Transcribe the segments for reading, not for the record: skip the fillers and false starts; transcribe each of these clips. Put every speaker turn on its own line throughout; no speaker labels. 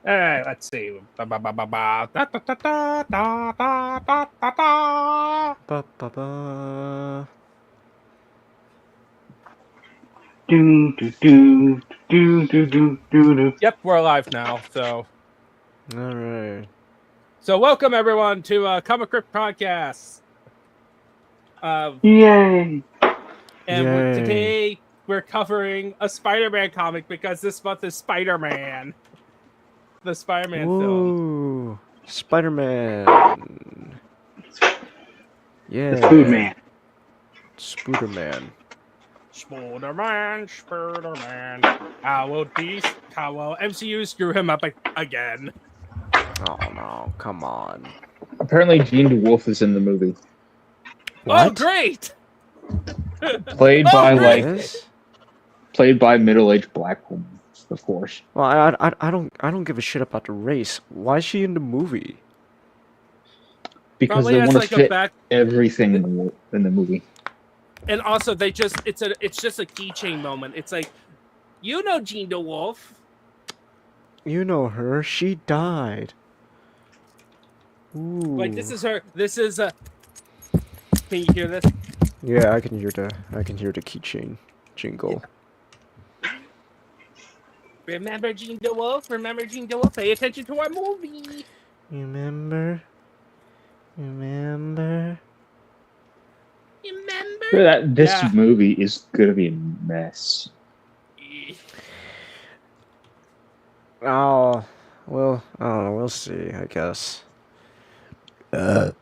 All right, let's see. Ba, ba, ba, ba, ba. Da, da, da, da, da, da, da, da, da.
Ba, ba, ba.
Do do do do do do do do.
Yep, we're live now. So
All right.
welcome everyone to Crypt podcast.
Yay!
And today we're covering a Spider-Man comic because this month is Spider-Man, the Spider-Man film.
Ooh, Spider-Man. Yeah.
The Food Man.
Spooderman.
Spider-Man. How will MCU screw him up again?
Oh no! Come on.
Apparently, Gene Dewolfe is in the movie.
What? Oh, great!
Played by middle-aged black woman, of course.
Well, I don't give a shit about the race. Why is she in the movie?
Because
Probably
they want to
like
fit everything in the movie.
And also, it's just a keychain moment. It's like, you know, Gene Dewolfe.
You know her. She died. Ooh.
Like this is her. This is a. Can you hear this?
Yeah, I can hear the keychain jingle.
Yeah. Remember Gene Dewolfe? Remember Gene Dewolfe? Pay attention to our movie.
Remember.
This movie is gonna be a mess.
Oh, well, I don't know. We'll see, I guess. We'll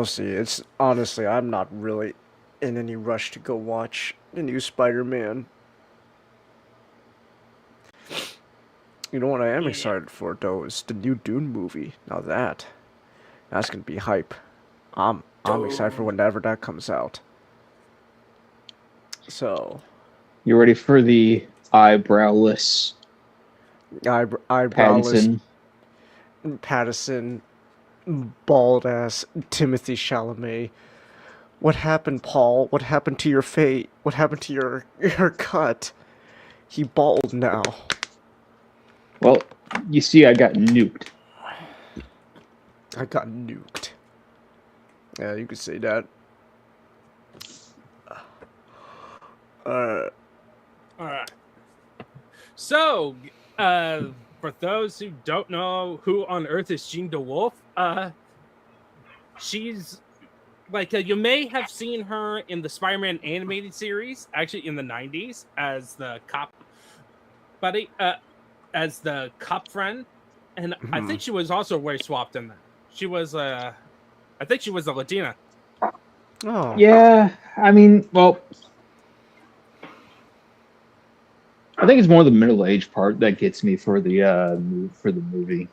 see. It's honestly, I'm not really in any rush to go watch the new Spider-Man. You know what I am excited for, though, is the new Dune movie. Now that's gonna be hype. I'm excited for whenever that comes out. So,
you ready for the eyebrowless
Pattinson, bald ass Timothy Chalamet? What happened, Paul? What happened to your fate? What happened to your cut? He bald now.
Well, you see, I got nuked.
Yeah, you could say that.
Alright. So, for those who don't know who on earth is Gene Dewolfe, she's like you may have seen her in the Spider-Man animated series, actually in the 90s, as the cop buddy, as the cop friend, and I think she was also way swapped in that. She was I think she was a Latina.
Oh.
Yeah, I mean, well, I think it's more the middle-aged part that gets me for the movie.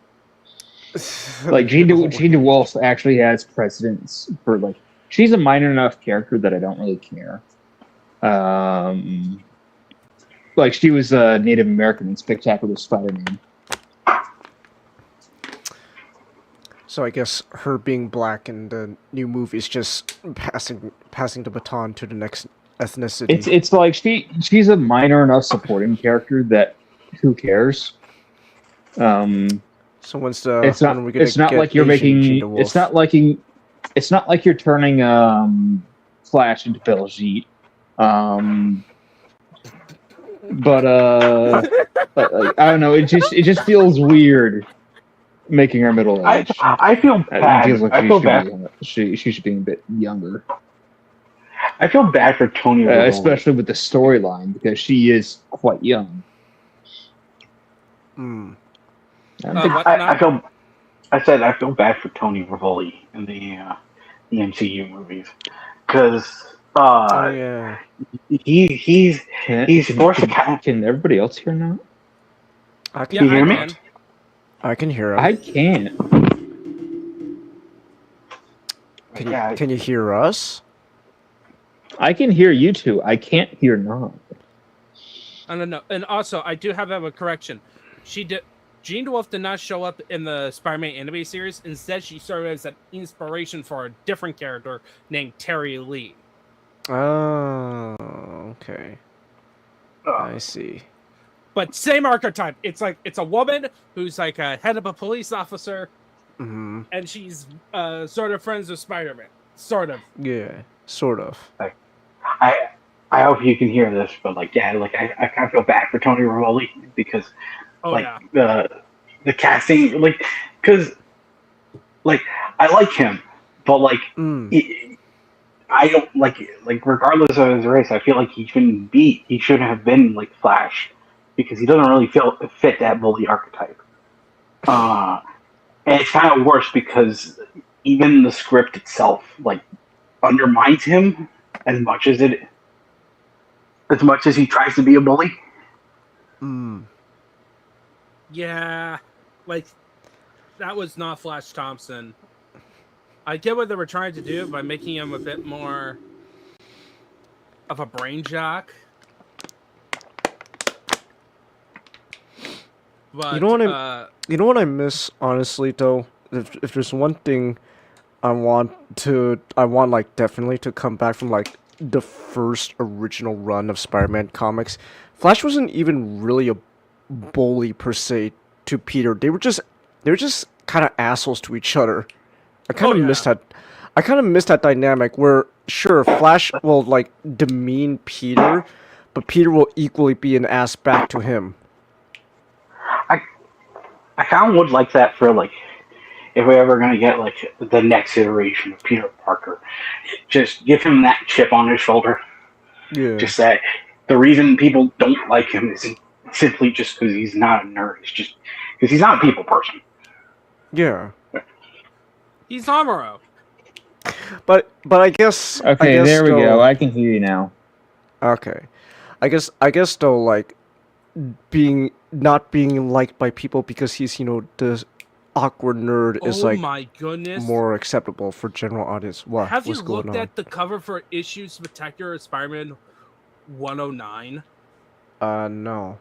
Like Gene Dewolfe actually has precedence for like she's a minor enough character that I don't really care. Like she was a Native American in Spectacular Spider-Man.
So I guess her being black in the new movie is just passing the baton to the next ethnicity.
It's like she's a minor enough supporting character that who cares?
So when's the?
It's not. It's not like you're making. It's not like you're turning Flash into Belgique. But I don't know. It just feels weird making her middle-aged.
I feel bad. I feel bad.
She should be a bit younger.
I feel bad for Tony,
especially with the storyline because she is quite young.
I feel bad for Tony Rivoli in the MCU movies because he's forced to.
Can everybody else hear now?
Can you hear me?
I can hear him.
I can't.
Can you hear us?
I can hear you two. I can't hear Nog.
I don't know. And also, I do have a correction. Gene Dewolfe did not show up in the Spider-Man anime series. Instead, she served as an inspiration for a different character named Terry Lee.
Oh, okay. I see.
but same archetype. It's like it's a woman who's like a head of a police officer,
Mm-hmm.
and she's sort of friends with Spider-Man. Sort of.
Yeah, sort of.
I hope you can hear this, but like, yeah, like I kind of feel bad for Tony Rivoli because
Oh
like
yeah.
the casting, like, because like I like him, but like I don't like regardless of his race, I feel like he shouldn't have been like Flash because he doesn't really fit that bully archetype. And it's kind of worse because even the script itself like undermines him as much as he tries to be a bully.
Yeah, like that was not Flash Thompson. I get what they were trying to do by making him a bit more of a brain jock. But
You know what I miss, honestly, though? If there's one thing I want like definitely to come back from like the first original run of Spider-Man comics, Flash wasn't even really a bully per se to Peter. They were just kind of assholes to each other. I kind of miss that. I kind of miss that dynamic where sure Flash will like demean Peter, but Peter will equally be an ass back to him.
I kind of would like that for like if we're ever gonna get like the next iteration of Peter Parker, just give him that chip on his shoulder.
Yeah.
Just that the reason people don't like him isn't simply just because he's not a nerd. It's just because he's not a people person.
Yeah.
he's Amaro.
But I guess
Okay, there we
though,
go. I can hear you now.
Okay. I guess though like not being liked by people because he's, the awkward nerd is
Oh
like
my goodness.
more acceptable for general audience. What?
Have you
What's going
looked
on?
at the cover for issue Spectacular Spider-Man 109?
No.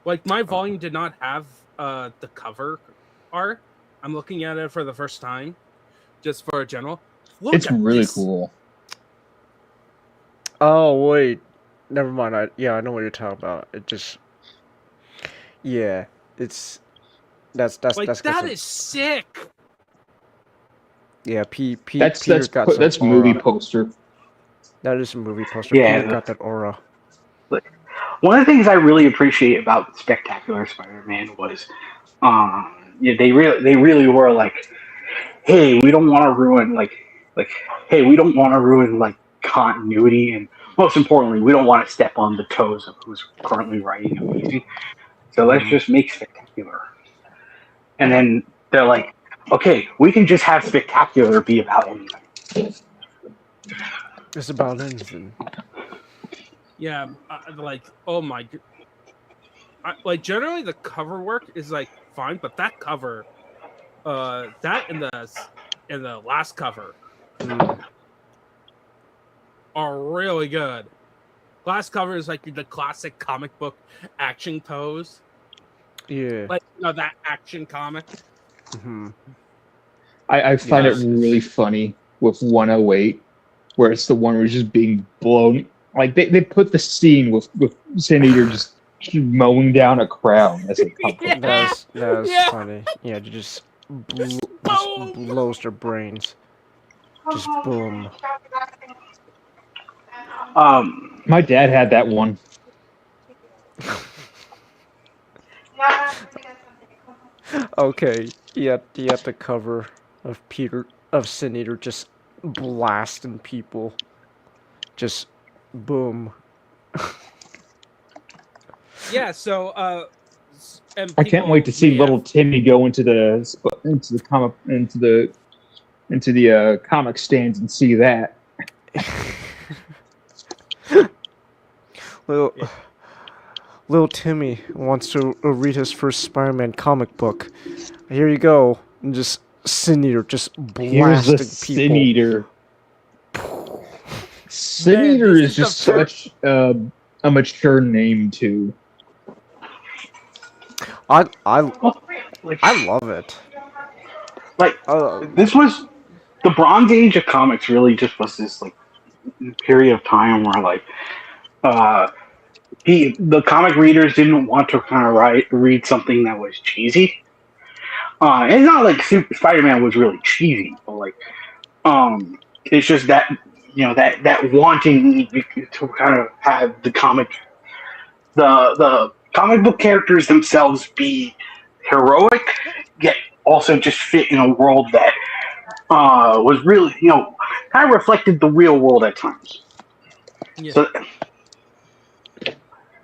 Like my volume did not have the cover art. I'm looking at it for the first time, just for a general. Look
It's
at
really
this.
cool.
Oh wait, never mind. I know what you're talking about. It just, yeah, that's
Like
that's
that is sick.
yeah.
That's
Peter got some
that's
aura.
movie poster.
That is a movie poster.
Yeah,
Peter got that aura.
One of the things I really appreciate about Spectacular Spider-Man was, they really were like, hey, we don't want to ruin hey, we don't want to ruin like continuity, and most importantly, we don't want to step on the toes of who's currently writing Amazing. So let's just make Spectacular. And then they're like, okay, we can just have Spectacular be about anything.
It's about anything.
Yeah, like oh my, like generally the cover work is like fine, but that cover, that in the last cover are really good. Last cover is like the classic comic book action pose,
Yeah.
like that action comic.
Mm-hmm.
I find it really funny with 108, where it's the one where it's just being blown. Like they put the scene with Sin Eater just mowing down a crowd as it comes.
Yeah.
That's
Yeah.
funny. Yeah, just blows their brains. Just boom.
My dad had that one.
Okay, you had the cover of Sin Eater just blasting people. Just boom.
Yeah, so and
I can't wait to see little Timmy go into the comic stands and see that.
Little Timmy wants to read his first Spider-Man comic book. Here you go. And just Sin Eater just blasting people.
Sin Eater. Sin Eater is just such a mature name too.
I love it.
Like this was the Bronze Age of comics. Really, just was this like period of time where like the comic readers didn't want to kind of read something that was cheesy. And it's not like Spider-Man was really cheesy, but like it's just that that wanting to kind of have the comic book characters themselves be heroic, yet also just fit in a world that was really kind of reflected the real world at times.
Yeah.
So,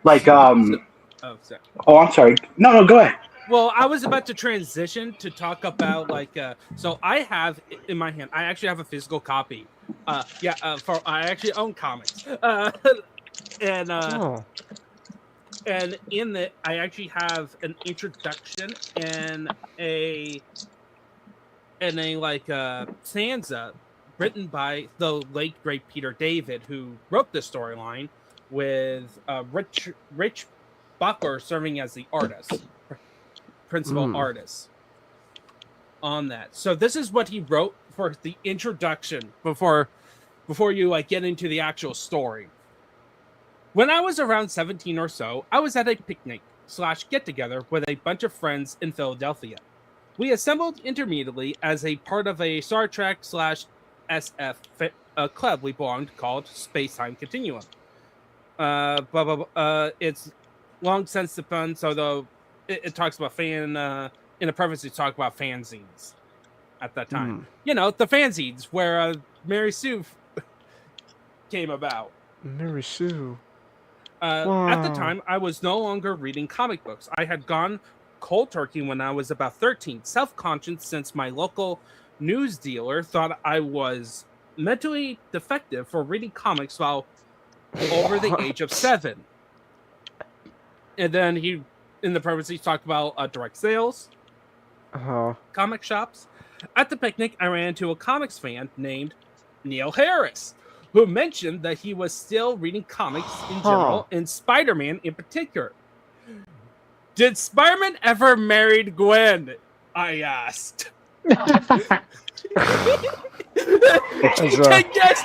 like
Oh, sorry.
oh, I'm sorry. No, go ahead.
Well, I was about to transition to talk about so I have in my hand. I actually have a physical copy. For I actually own comics. And
Oh.
and in it, I actually have an introduction and a stanza written by the late great Peter David, who wrote the storyline, with Rich Buckler serving as the principal artist on that. So this is what he wrote for the introduction before you get into the actual story. When I was around 17 or so, I was at a picnic / get-together with a bunch of friends in Philadelphia. We assembled intermittently as a part of a Star Trek / SF club we belonged called Space Time Continuum. It's long since defunct, so it talks about in the preface it talks about fanzines at that time. The fanzines where Mary Sue came about.
Mary Sue.
At the time, I was no longer reading comic books. I had gone cold turkey when I was about 13, self-conscious since my local news dealer thought I was mentally defective for reading comics while over the age of 7. And then in the preface, he talked about direct sales, comic shops. At the picnic, I ran into a comics fan named Neil Harris, who mentioned that he was still reading comics in general, and Spider-Man in particular. Did Spider-Man ever married Gwen? I asked. Guess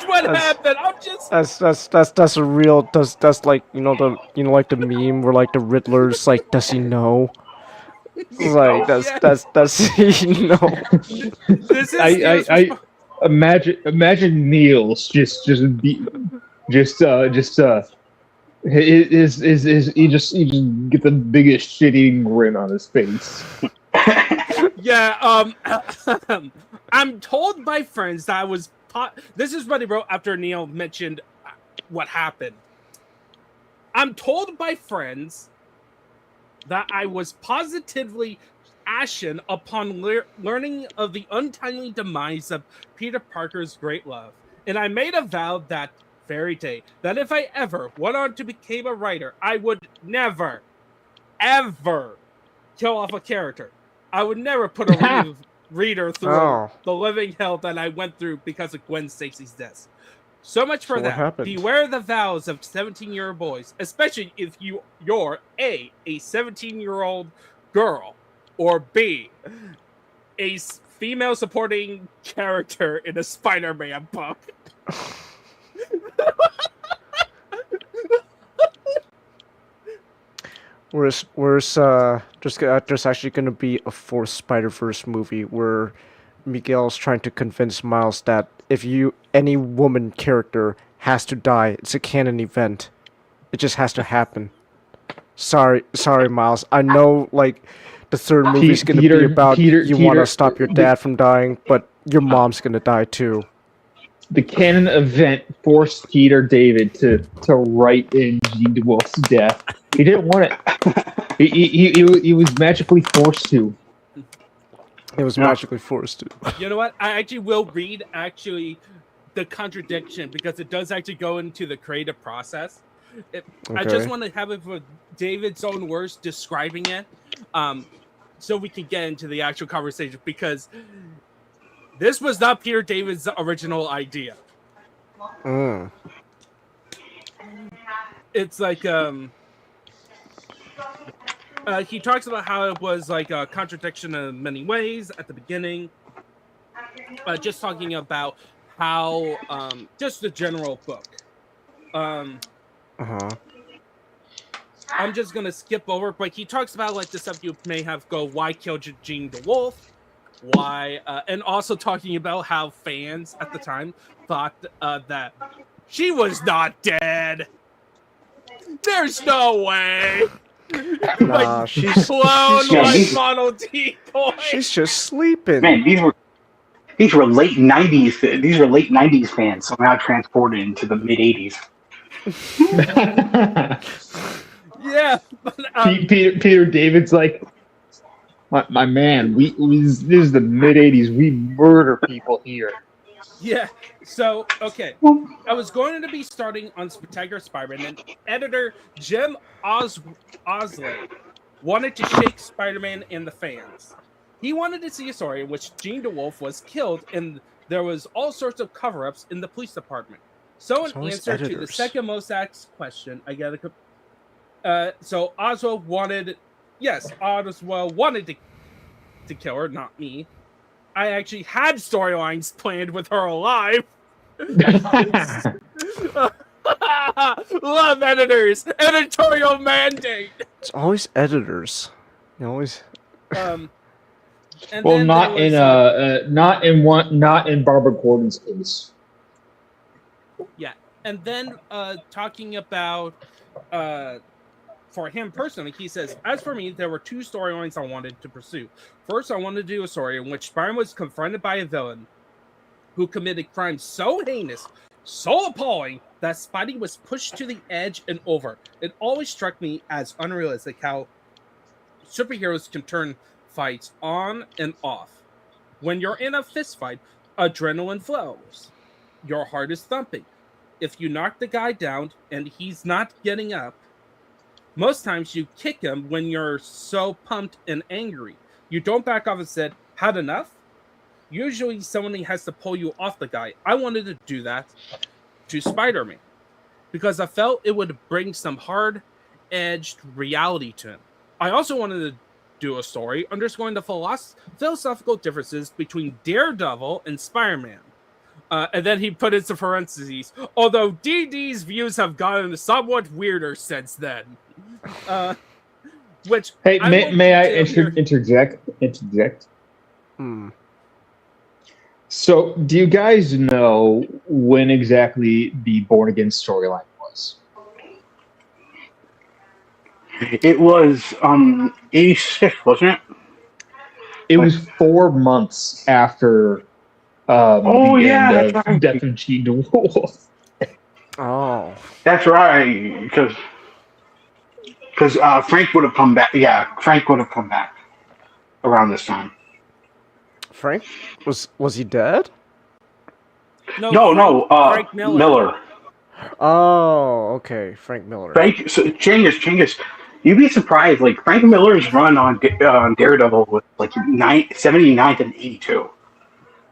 what happened? I'm just.
That's a real. That's like like the meme where like the Riddler's like, does he know? Like that's he know.
This is
Imagine Niels he just get the biggest shit-eating grin on his face.
Yeah, I'm told by friends that I was. This is what he wrote after Neil mentioned what happened. I'm told by friends that I was positively ashen upon learning of the untimely demise of Peter Parker's great love, and I made a vow that very day that if I ever went on to become a writer, I would never, ever kill off a character. I would never put a reader through the living hell that I went through because of Gwen Stacy's death. So much for that.
Happened?
Beware the vows of 17-year-old boys, especially if you're A, 17-year-old girl, or B, a female supporting character in a Spider-Man book.
Whereas there's actually going to be a 4th Spider-Verse movie where Miguel's trying to convince Miles that if any woman character has to die, it's a canon event. It just has to happen. Sorry, Miles. I know, like, the 3rd movie's going to be about you want to stop your dad from dying, but your mom's going to die too.
The canon event forced Peter David to write in Jean Dewolfe's death. He didn't want it. He was magically forced to.
It was magically forced to.
You know what? I actually will read the contradiction because it does actually go into the creative process. I just want to have it with David's own words describing it, so we can get into the actual conversation, because this was not Peter David's original idea. It's like he talks about how it was like a contradiction in many ways at the beginning. Just talking about how just the general book. I'm just gonna skip over, but he talks about like the stuff you may have go, why kill Jean DeWolf, why, and also talking about how fans at the time thought that she was not dead. There's no way.
Nah, she's
clone
Yeah,
like
he's-
model decoy.
she's just sleeping.
Man, these were late '90s. These were late '90s fans somehow transported into the mid '80s.
Yeah, but,
Peter David's like, my man. This is the mid '80s. We murder people here.
yeah. So okay, I was going to be starting on Spectacular Spider-Man, and editor Jim Osley wanted to shake Spider-Man and the fans. He wanted to see a story in which Jean DeWolfe was killed, and there was all sorts of cover-ups in the police department. So, in answer to the second most asked question, I got to. So Oswald wanted to kill her, not me. I actually had storylines planned with her alive. Love editors, editorial mandate.
It's always editors. You always.
And
Well,
then
not
there was,
not in Barbara Gordon's case.
Yeah, and then talking about for him personally, he says, as for me, there were two storylines I wanted to pursue. First, I wanted to do a story in which Spider-Man was confronted by a villain who committed crimes so heinous, so appalling, that Spidey was pushed to the edge and over. It always struck me as unrealistic how superheroes can turn fights on and off. When you're in a fist fight, adrenaline flows. Your heart is thumping. If you knock the guy down and he's not getting up, most times you kick him when you're so pumped and angry. You don't back off and said, had enough? Usually somebody has to pull you off the guy. I wanted to do that to Spider-Man because I felt it would bring some hard-edged reality to him. I also wanted to do a story underscoring the philosophical differences between Daredevil and Spider-Man. And then he put into parentheses, although DD's views have gotten somewhat weirder since then. Which
Hey, may I
here.
interject?
Hmm.
So, do you guys know when exactly the Born Again storyline was?
It was '86, wasn't it?
It was 4 months after
That's right.
Death of Jean DeWolfe.
Oh.
That's right, because Frank would have come back. Yeah, Frank would have come back around this time.
Frank? Was he dead?
No,
Frank
Miller.
Oh, okay. Frank Miller.
Frank, so Chingus, you'd be surprised. Like Frank Miller's run on Daredevil was like 79 and 82.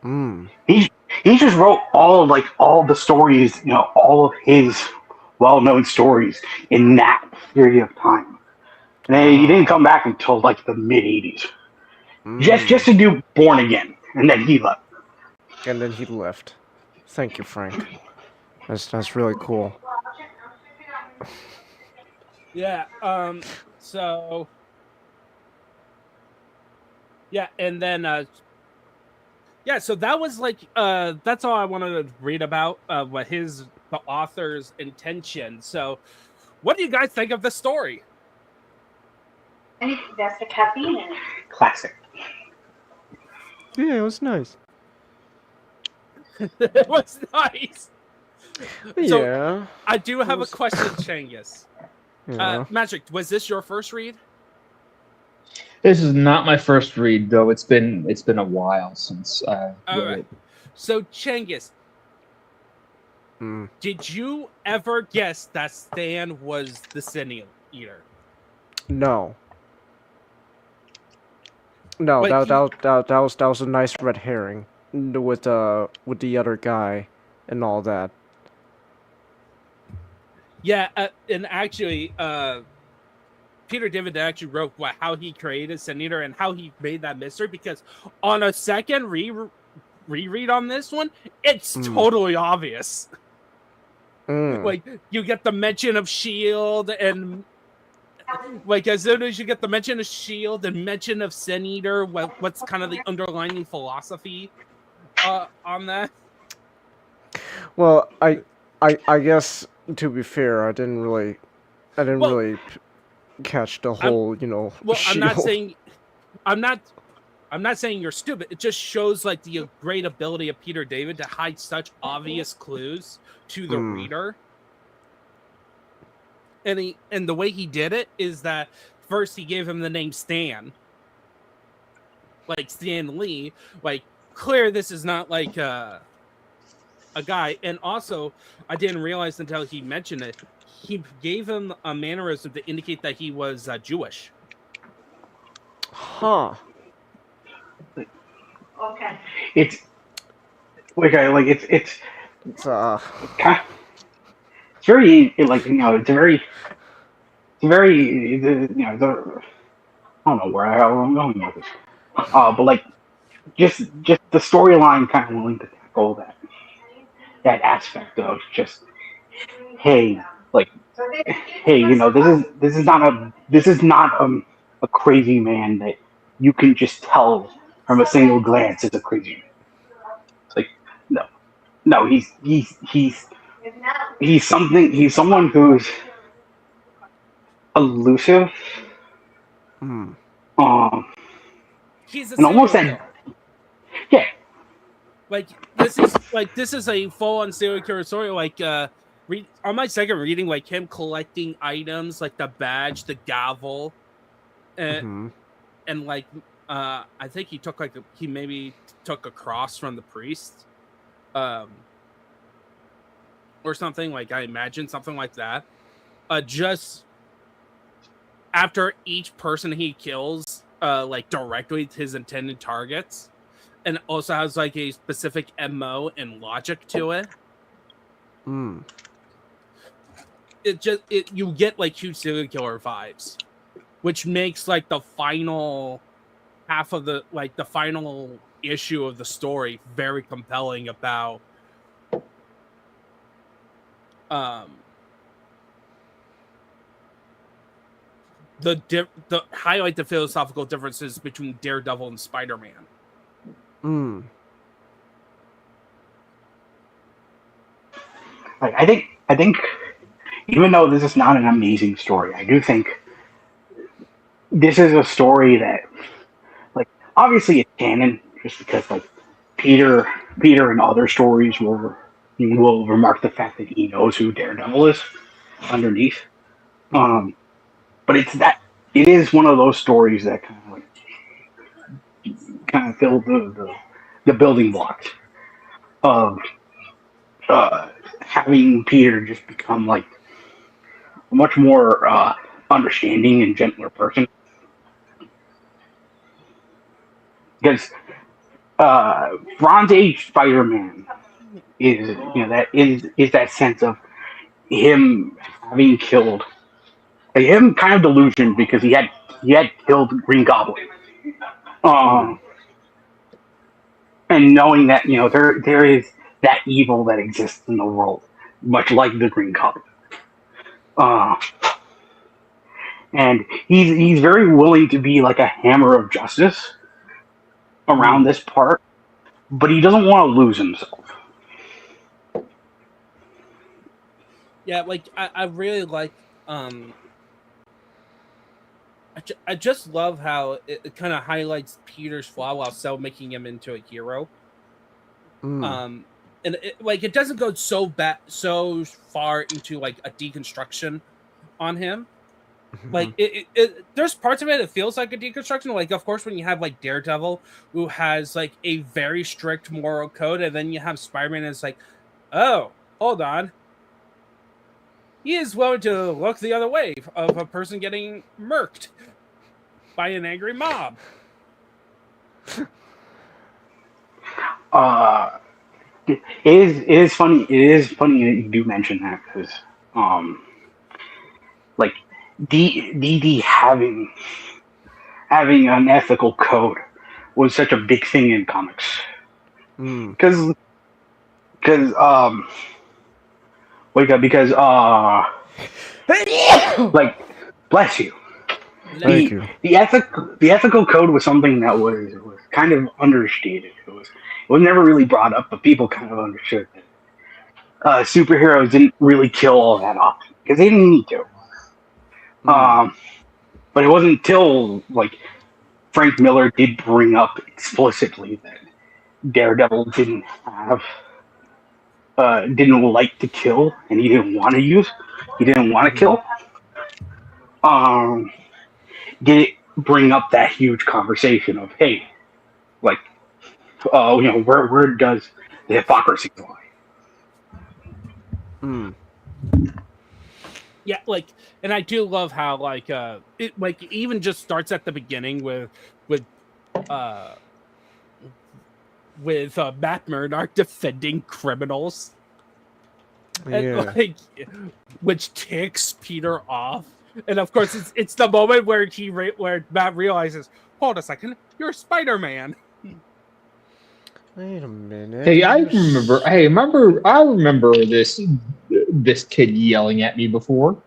Hmm.
He just wrote all the stories, all of his well-known stories in that period of time. And then he didn't come back until like the mid '80s, just to do Born Again, and then he left.
And then he left. Thank you, Frank. That's really cool.
Yeah. So. Yeah, and then. Yeah, so that was like. That's all I wanted to read about. What the author's intention. So, what do you guys think of the story?
That's the caffeine in it.
Classic.
Yeah, it was nice.
It was nice. So,
Yeah.
I do have a question, Changus.
Yeah.
Magic, was this your first read?
This is not my first read, though. It's been a while since I
All
read
right.
it.
So, Changus, did you ever guess that Stan was the Sin Eater?
No. No,
But
that was a nice red herring with the other guy and all that.
Yeah, and actually, Peter David actually wrote how he created Sin Eater and how he made that mystery, because on a second reread on this one, it's totally obvious. Like, you get the mention of S.H.I.E.L.D. and Like, as soon as you get the mention of Shield and mention of Sin Eater, what's kind of the underlying philosophy on that?
Well, I guess to be fair, I didn't really catch the whole,
Well,
shield.
I'm not saying you're stupid. It just shows like the great ability of Peter David to hide such obvious clues to the reader. And the way he did it is that first he gave him the name Stan, like Stan Lee, like clear this is not like a guy. And also, I didn't realize until he mentioned it, he gave him a mannerism to indicate that he was Jewish.
Huh.
Okay. It's it's very like it's very I don't know how I'm going with this. But like just the storyline kind of willing to tackle that aspect of just hey this is not a crazy man that you can just tell from a single glance is a crazy man. It's like no he's someone who's elusive.
He's a
and almost
serial
that
killer.
Yeah.
This is a full-on serial killer story. Like on my second reading, like him collecting items like the badge, the gavel, and like I think he maybe took a cross from the priest, or something. Like I imagine something like that. Just after each person he kills, like directly to his intended targets, and also has like a specific MO and logic to it. You get like huge serial killer vibes, which makes like the final half of the final issue of the story very compelling about the highlight the philosophical differences between Daredevil and Spider-Man.
I think even though this is not an amazing story, I do think this is a story that, like, obviously it's canon, just because like Peter in other stories will remark the fact that he knows who Daredevil is underneath. But it is one of those stories that kind of fill the building blocks of having Peter just become like a much more understanding and gentler person. Because Bronze Age Spider-Man is that sense of him having killed, like, him kind of delusioned because he had killed Green Goblin, and knowing that there is that evil that exists in the world, much like the Green Goblin. And he's very willing to be like a hammer of justice around this part, but he doesn't want to lose himself.
Yeah, like I really like I just love how it kind of highlights Peter's flaw while still making him into a hero. And it doesn't go so far into like a deconstruction on him. Like there's parts of it that feels like a deconstruction. Like, of course, when you have like Daredevil, who has like a very strict moral code, and then you have Spider-Man, and it's like, oh, hold on, he is willing to look the other way of a person getting murked by an angry mob.
It is funny. It is funny that you do mention that, because like DD having an ethical code was such a big thing in comics. Because like, bless you.
Thank you.
The ethical code was something that was kind of understated. It was never really brought up, but people kind of understood that superheroes didn't really kill all that often because they didn't need to. Um, but it wasn't until like Frank Miller did bring up explicitly that Daredevil didn't like to kill, and he didn't want to kill. Um, did it bring up that huge conversation of, hey, like, where does the hypocrisy lie?
Yeah, like, and I do love how it like even just starts at the beginning with Matt Murdock defending criminals, and like, which ticks Peter off. And of course, it's the moment where where Matt realizes, hold a second, you're Spider-Man.
Wait a minute.
Hey, I remember this kid yelling at me before.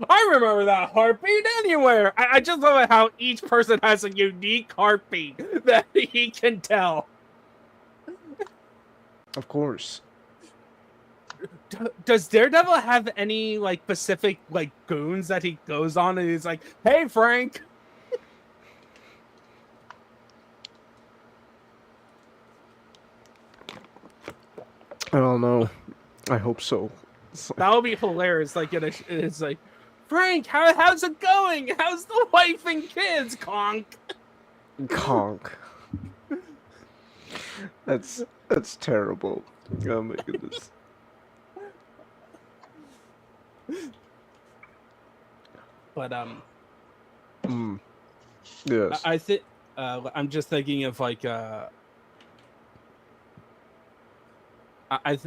I remember that heartbeat anywhere. I just love how each person has a unique heartbeat that he can tell.
Of course.
Does Daredevil have any like specific like goons that he goes on and he's like, "Hey, Frank"?
I don't know. I hope so.
That would be hilarious. Like, it's like, Frank, how's it going? How's the wife and kids? Conk.
That's terrible. Oh my goodness.
But
Yes.
I think I'm just thinking of like I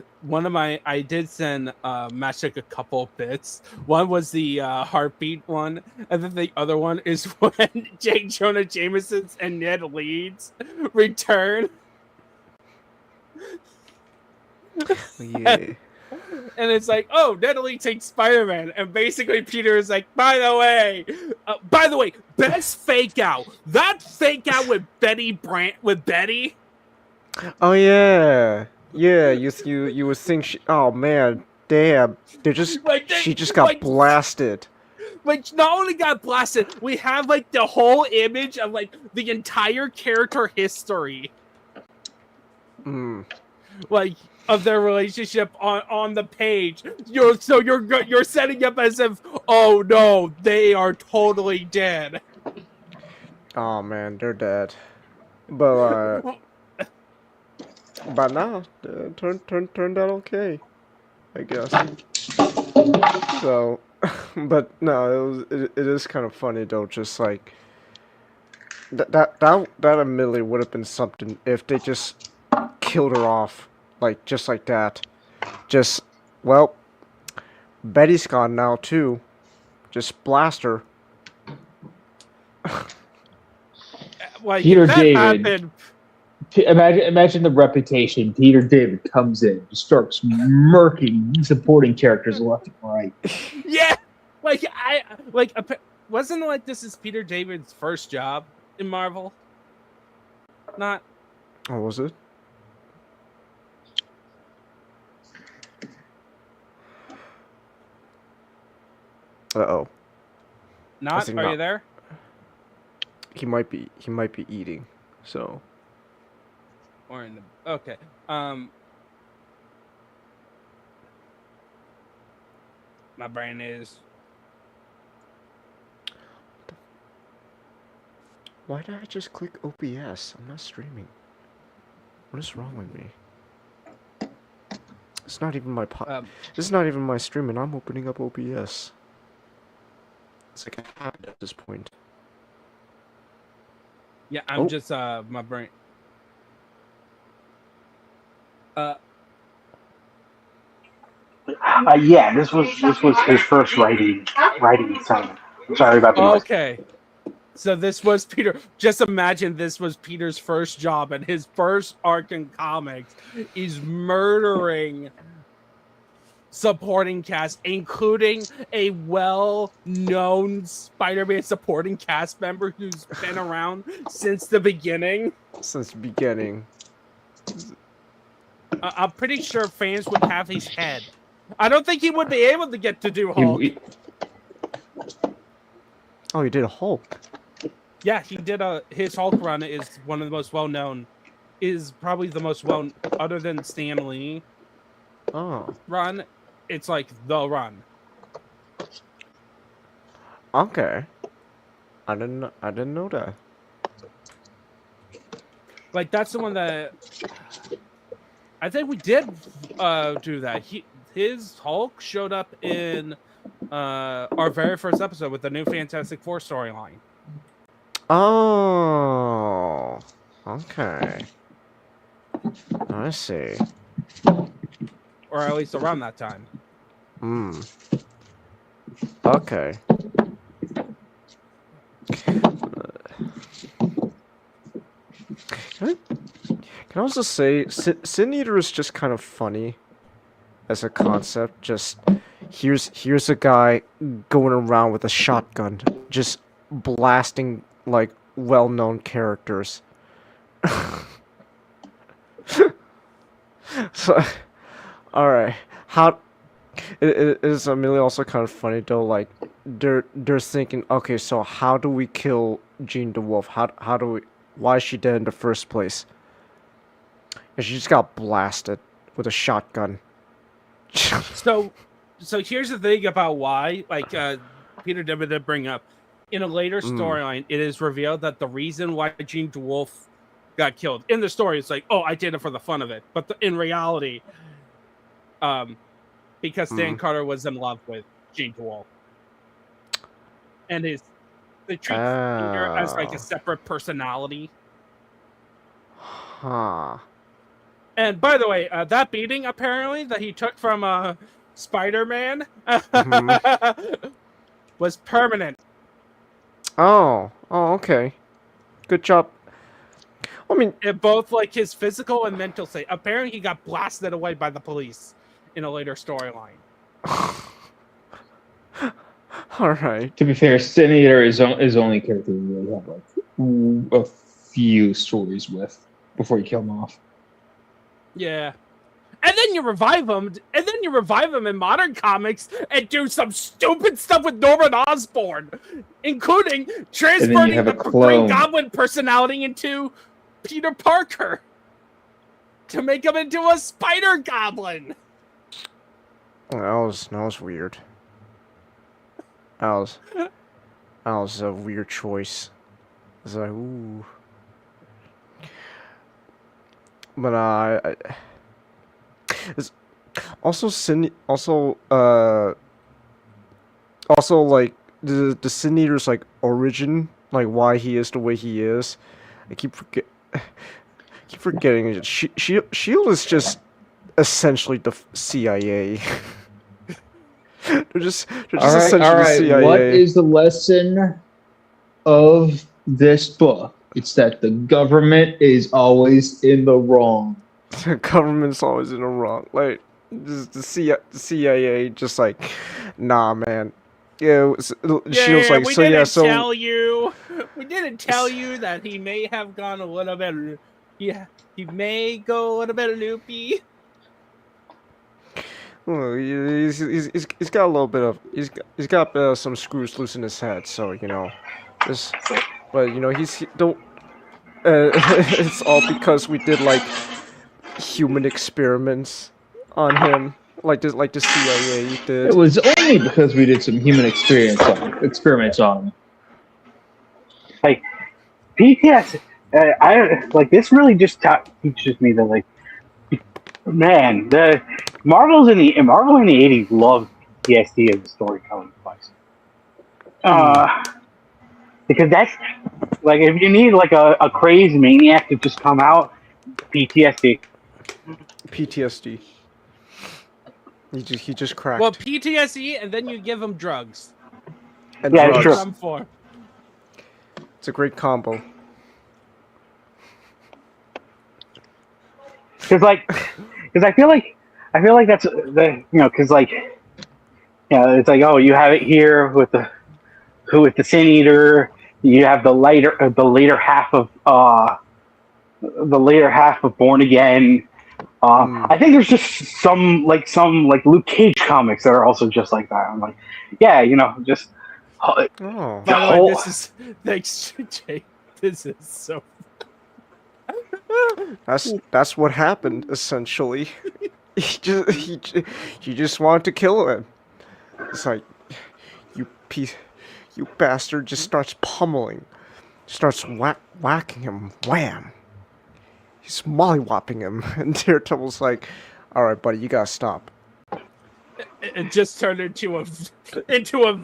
did send Magic a couple bits. One was the heartbeat one, and then the other one is when J. Jonah Jameson's and Ned Leeds return.
Yeah.
And it's like, oh, Ned Leeds takes Spider-Man, and basically Peter is like, by the way, best fake out. That fake out with Betty.
Oh yeah. Yeah, you would think oh man, damn. She just got blasted.
Like, not only got blasted, we have like the whole image of like the entire character history. Like of their relationship on the page. You're setting up as if, oh no, they are totally dead.
Oh man, they're dead. But no, turned out okay, I guess. So, but no, it is kind of funny though. Just like that immediately would have been something if they just killed her off, like just like that. Just well, Betty's gone now too. Just blast her.
Like
Peter
that
David.
happened.
Imagine the reputation. Peter David comes in, starts murking supporting characters left and right.
Yeah, wasn't it like this is Peter David's first job in Marvel? Not.
Oh, was it? Uh-oh.
Not? Are you there?
He might be eating. So.
Or in the okay. My brain is.
Why did I just click OBS? I'm not streaming. What is wrong with me? It's not even my this is not even my stream, and I'm opening up OBS. It's like a habit at this point.
Yeah, I'm just my brain.
Yeah, this was his first writing assignment. Sorry about the noise.
Okay. So this was Peter. Just imagine this was Peter's first job, and his first arc in comics is murdering supporting cast, including a well-known Spider-Man supporting cast member who's been around since the beginning.
Since the beginning.
I'm pretty sure fans would have his head. I don't think he would be able to get to do Hulk.
Oh, he did a Hulk.
Yeah, he did his Hulk run is one of the most well-known. Is probably the most well, other than Stan Lee.
Oh.
Run. It's like the run.
Okay. I didn't know that.
Like that's the one that I think we did do that. His Hulk showed up in our very first episode with the new Fantastic Four storyline.
Oh. Okay. I see.
Or at least around that time.
Hmm. Okay. Can I also say, Sin Eater is just kind of funny as a concept. Just here's a guy going around with a shotgun, just blasting like well-known characters. So, all right, how it is immediately also kind of funny though. Like they're thinking, okay, so how do we kill Jean DeWolf? How do we? Why is she dead in the first place? And she just got blasted with a shotgun.
So here's the thing about why, like Peter did bring up, in a later storyline, it is revealed that the reason why Jean DeWolf got killed in the story, it's like, oh, I did it for the fun of it, but in reality, because Stan Carter was in love with Jean DeWolf, and they treat her as like a separate personality.
Huh.
And by the way, that beating apparently that he took from Spider-Man was permanent.
Oh, okay. Good job. I mean,
Both like his physical and mental state. Apparently, he got blasted away by the police in a later storyline.
all right.
To be fair, Sin Eater is only character we really have like a few stories with before you kill him off.
Yeah. And then you revive him, in modern comics and do some stupid stuff with Norman Osborn, including transferring the Green Goblin personality into Peter Parker to make him into a Spider Goblin.
That was weird. That was a weird choice. It's like, ooh. But it's also like the Sin Eater's like origin, like why he is the way he is. I keep forgetting it. Shield is just essentially the CIA. they're just essentially the CIA.
What is the lesson of this book? It's that the government is always in the wrong.
The government's always in the wrong. Like, the CIA just like, nah, man. Yeah, Shield's like,
we
so
didn't
yeah, so
we didn't tell you that he may have gone a little bit. Yeah, he may go a little bit loopy.
Well, he's got a little bit of he's got some screws loose in his head, so you know, but you know don't. It's all because we did like human experiments on him, like the CIA did.
It was only because we did some human experiments on him.
Like PTS, I like this really just teaches me that like, man, the Marvel in the '80s loved PTSD as a storytelling device. Because that's like if you need like a crazed maniac to just come out, PTSD.
He just cracked.
Well, PTSD, and then you give him drugs.
And
yeah,
drugs.
true.
Some for.
It's a great combo.
Because I feel like I feel like that's because like it's like, oh, you have it here with the Sin Eater. You have the later half of Born Again. I think there's just some Luke Cage comics that are also just like that. I'm like, yeah, just
Oh.
By the way, this is thanks, Jake. This is so.
That's what happened essentially. He just wanted to kill him. It's like, you bastard, just starts pummeling, starts whacking him. Wham! He's mollywopping him, and Daredevil's like, "All right, buddy, you gotta stop."
It just turned into a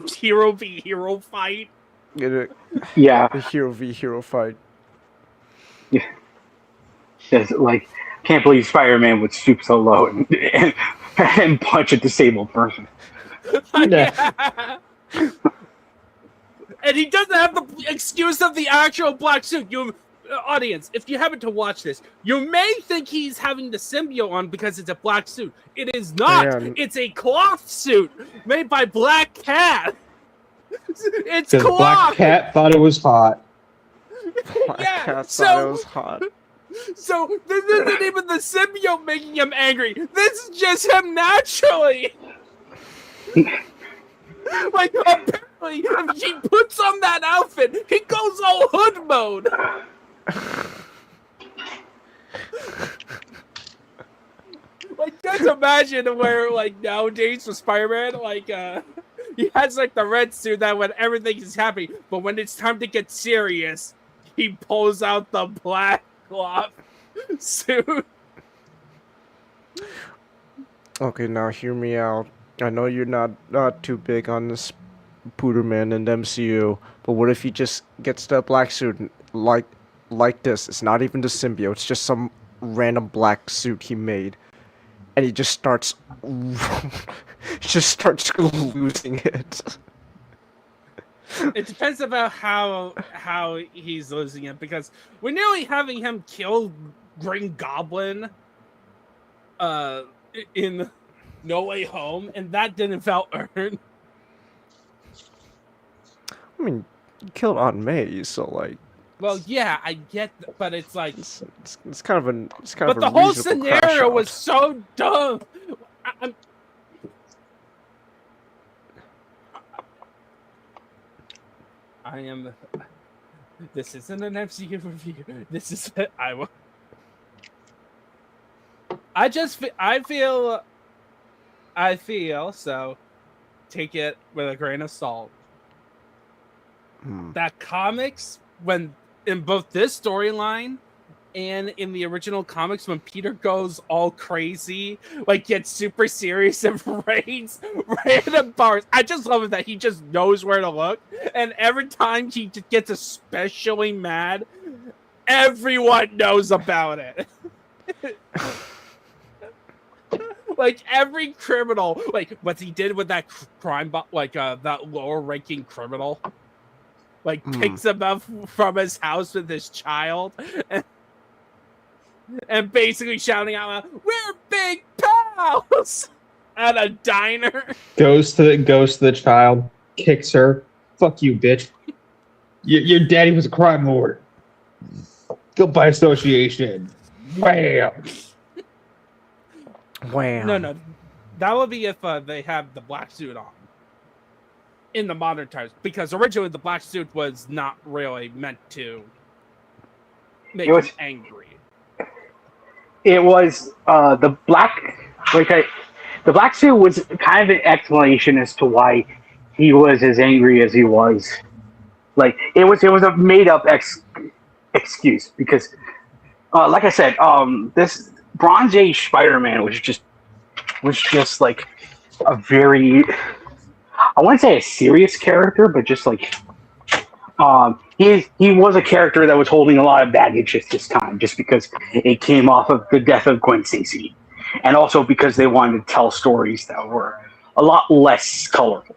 hero v hero fight.
Yeah,
a hero v hero fight.
Yeah, just like, can't believe Spider-Man would stoop so low and punch a disabled person.
Yeah. And he doesn't have the excuse of the actual black suit. You, audience, if you happen to watch this, you may think he's having the symbiote on because it's a black suit. It is not.
Man.
It's a cloth suit made by Black Cat. It's
Because
cloth.
Black Cat thought it was hot.
Black
Yeah,
Cat
so-
thought it was hot.
So this isn't even the symbiote making him angry. This is just him naturally. Like, apparently, if he puts on that outfit, he goes all hood mode. Like, just imagine where, like, nowadays with Spider-Man, like, he has, like, the red suit that when everything is happy, but when it's time to get serious, he pulls out the black cloth suit.
Okay, now hear me out. I know you're not too big on this Pooterman and MCU, but what if he just gets the black suit and, like this? It's not even the symbiote. It's just some random black suit he made, and he just starts losing it.
It depends about how he's losing it, because we're nearly having him kill Green Goblin in No Way Home, and that didn't feel earned.
I mean, he killed Aunt May, so like.
Well, yeah, I get, but it's like,
It's kind of a
but the whole scenario was so dumb. I am. This isn't an MCU review. This is I feel so. Take it with a grain of salt. That comics, when in both this storyline and in the original comics, when Peter goes all crazy, like gets super serious and raids random bars, I just love it that he just knows where to look, and every time he just gets especially mad, everyone knows about it. Like every criminal, like what he did with that that lower-ranking criminal. Like, picks him up from his house with his child, and basically shouting out, "We're big pals!" at a diner.
Goes to the child, kicks her. Fuck you, bitch. Your daddy was a crime lord. Go by association. Wham!
Wham.
No. That would be if they have the black suit on. In the modern times, because originally the black suit was not really meant to make him angry.
It was the black suit was kind of an explanation as to why he was as angry as he was. Like it was a made up excuse because, like I said, this Bronze Age Spider-Man was just like a very, I wouldn't say a serious character, but just like he was a character that was holding a lot of baggage at this time, just because it came off of the death of Gwen Stacy, and also because they wanted to tell stories that were a lot less colorful.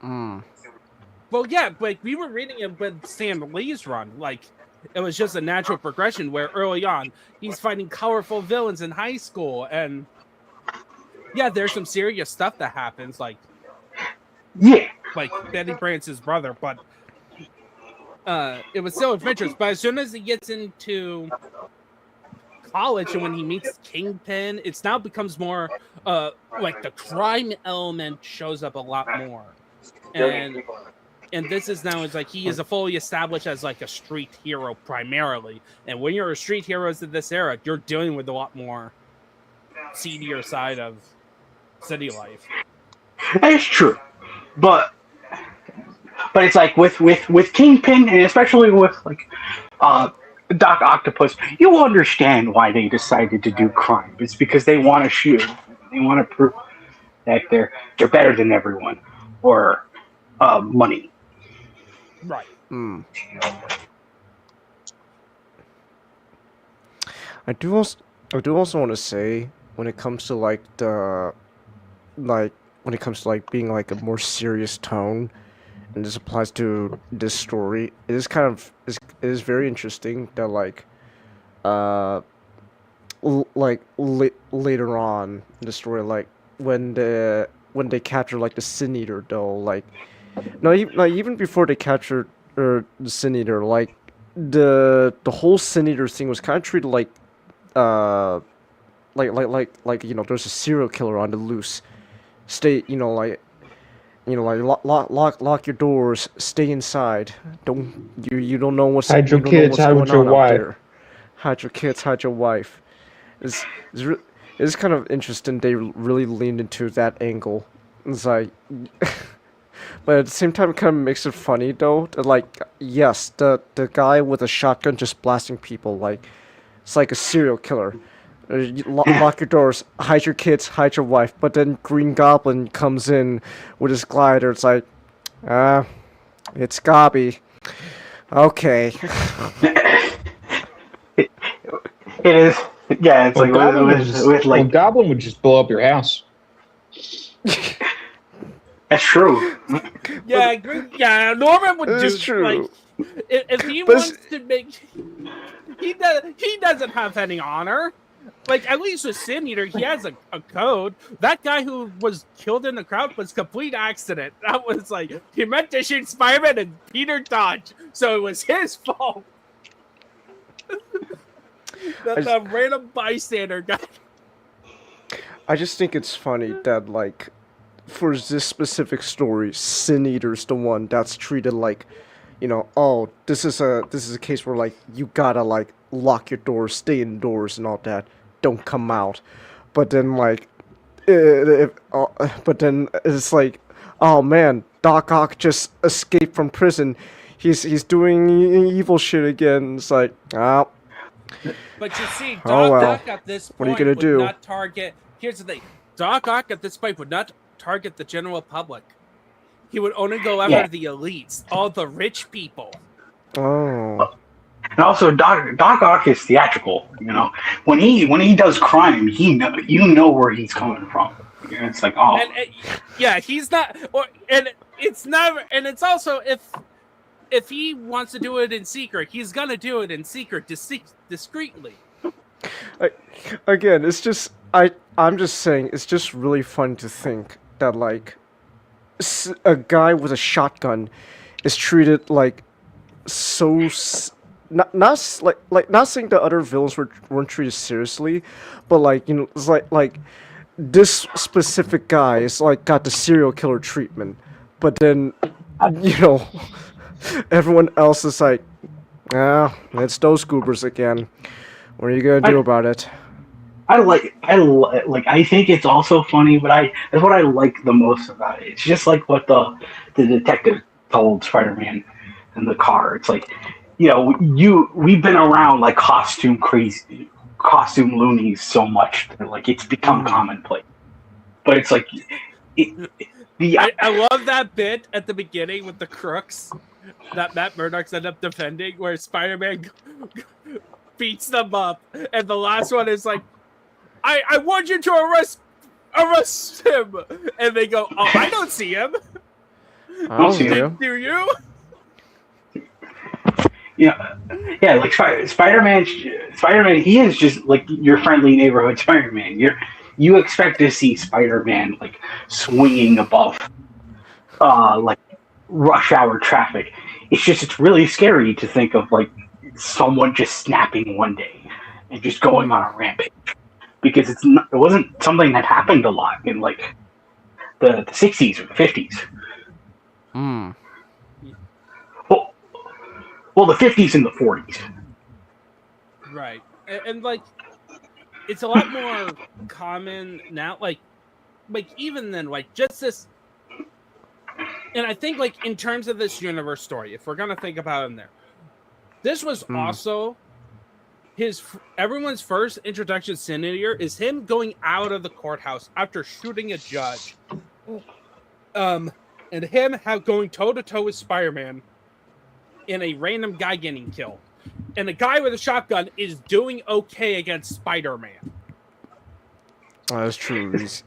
Well, yeah, like we were reading it with Stan Lee's run, like it was just a natural progression where early on he's fighting colorful villains in high school, and yeah, there's some serious stuff that happens, like Betty Brance's brother, but it was still adventurous. But as soon as he gets into college and when he meets Kingpin, it's now becomes more like the crime element shows up a lot more, and this is now is like he is a fully established as like a street hero primarily. And when you're a street hero in this era, you're dealing with a lot more seedier side of city life.
It's true, but it's like with Kingpin, and especially with like Doc Octopus, you understand why they decided to do crime. It's because they want to shoot, they want to prove that they're better than everyone, or money.
Right.
Mm. I do also want to say, when it comes to like when it comes to like being like a more serious tone, and this applies to this story, it is kind of it is very interesting that like later on in the story, like when they capture like the Sin Eater, though, like even before they captured the Sin Eater, like the whole Sin Eater thing was kind of treated like there's a serial killer on the loose. Stay, lock your doors, stay inside. You don't know what's
hide your kids, hide with your wife.
Hide your kids, hide your wife. It's kind of interesting. They really leaned into that angle. It's like, but at the same time, it kind of makes it funny though. That like, yes, the guy with a shotgun just blasting people, like it's like a serial killer. Lock your doors, hide your kids, hide your wife. But then Green Goblin comes in with his glider. It's like, it's Gobby. Okay.
It is. Yeah, it's like
Goblin would just blow up your house.
That's true.
Yeah, Norman would do.
True.
Like, if he wants to make, he doesn't have any honor. Like, at least with Sin Eater, he has a code. That guy who was killed in the crowd was complete accident. That was like, he meant to shoot Spider-Man and Peter dodged, so it was his fault. The random bystander guy.
I just think it's funny that, like, for this specific story, Sin Eater's the one that's treated like, this is a case where, like, you gotta, like, lock your doors, stay indoors and all that, don't come out. But then, like, but then it's like, oh man, Doc Ock just escaped from prison. He's doing evil shit again. It's like, oh.
But you see,
well.
Doc at this point
what are you gonna
would
do?
not target. Here's the thing: Doc Ock at this point would not target the general public. He would only go after the elites, all the rich people.
Oh.
And also, Doc Ock is theatrical. When he does crime, you know where he's coming from. It's like, oh,
he's not. And it's never. And it's also if he wants to do it in secret, he's gonna do it in secret, discreetly.
Again, it's just I'm just saying, it's just really fun to think that like a guy with a shotgun is treated like so. Not saying that other villains weren't treated seriously, but like it's like this specific guy is like got the serial killer treatment, but then everyone else is like, it's those goobers again. What are you gonna do about it?
I think it's also funny, but that's what I like the most about it. It's just like what the detective told Spider-Man in the car. It's like, we've been around like costume loonies so much that like it's become commonplace. But it's like,
I love that bit at the beginning with the crooks that Matt Murdock's end up defending, where Spider-Man beats them up, and the last one is like, I want you to arrest him, and they go, oh, I don't see him.
I don't see him.
Do you?
Like Spider-Man, he is just like your friendly neighborhood Spider-Man. you expect to see Spider-Man like swinging above like rush hour traffic. It's really scary to think of like someone just snapping one day and just going on a rampage, because it wasn't something that happened a lot in like the 60s or the 50s.
Hmm.
Well, the 50s and the 40s.
Right. And like, it's a lot more common now. Like even then, like just this. And I think like in terms of this universe story, if we're gonna think about it in there, this was also everyone's first introduction to Sin Eater is him going out of the courthouse after shooting a judge. And him going toe to toe with Spider-Man in a random guy getting killed. And the guy with a shotgun is doing okay against Spider-Man.
Oh, that's true.
Because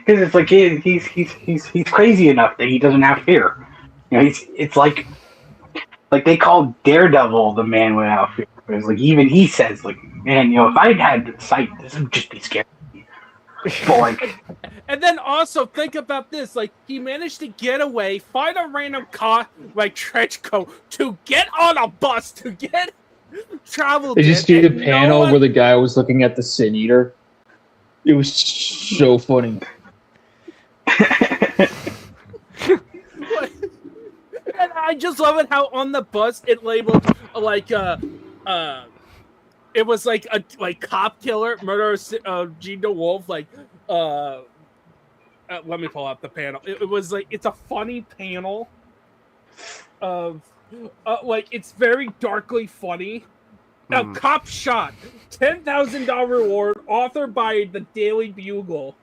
it's like he's crazy enough that he doesn't have fear. You know, it's like they call Daredevil the man without fear. It's like even he says like, man, you know, if I'd had the sight, this would just be scary. But like,
and then also think about this: like he managed to get away, find a random car like trench coat to get on a bus to get travel.
Did you see the panel where the guy was looking at the Sin Eater? It was so funny.
And I just love it how on the bus it labeled like it was like a cop killer, murder Gene Dewolfe. Like let me pull up the panel. It was like it's a funny panel of like it's very darkly funny. A cop shot, $10,000 reward, authored by the Daily Bugle.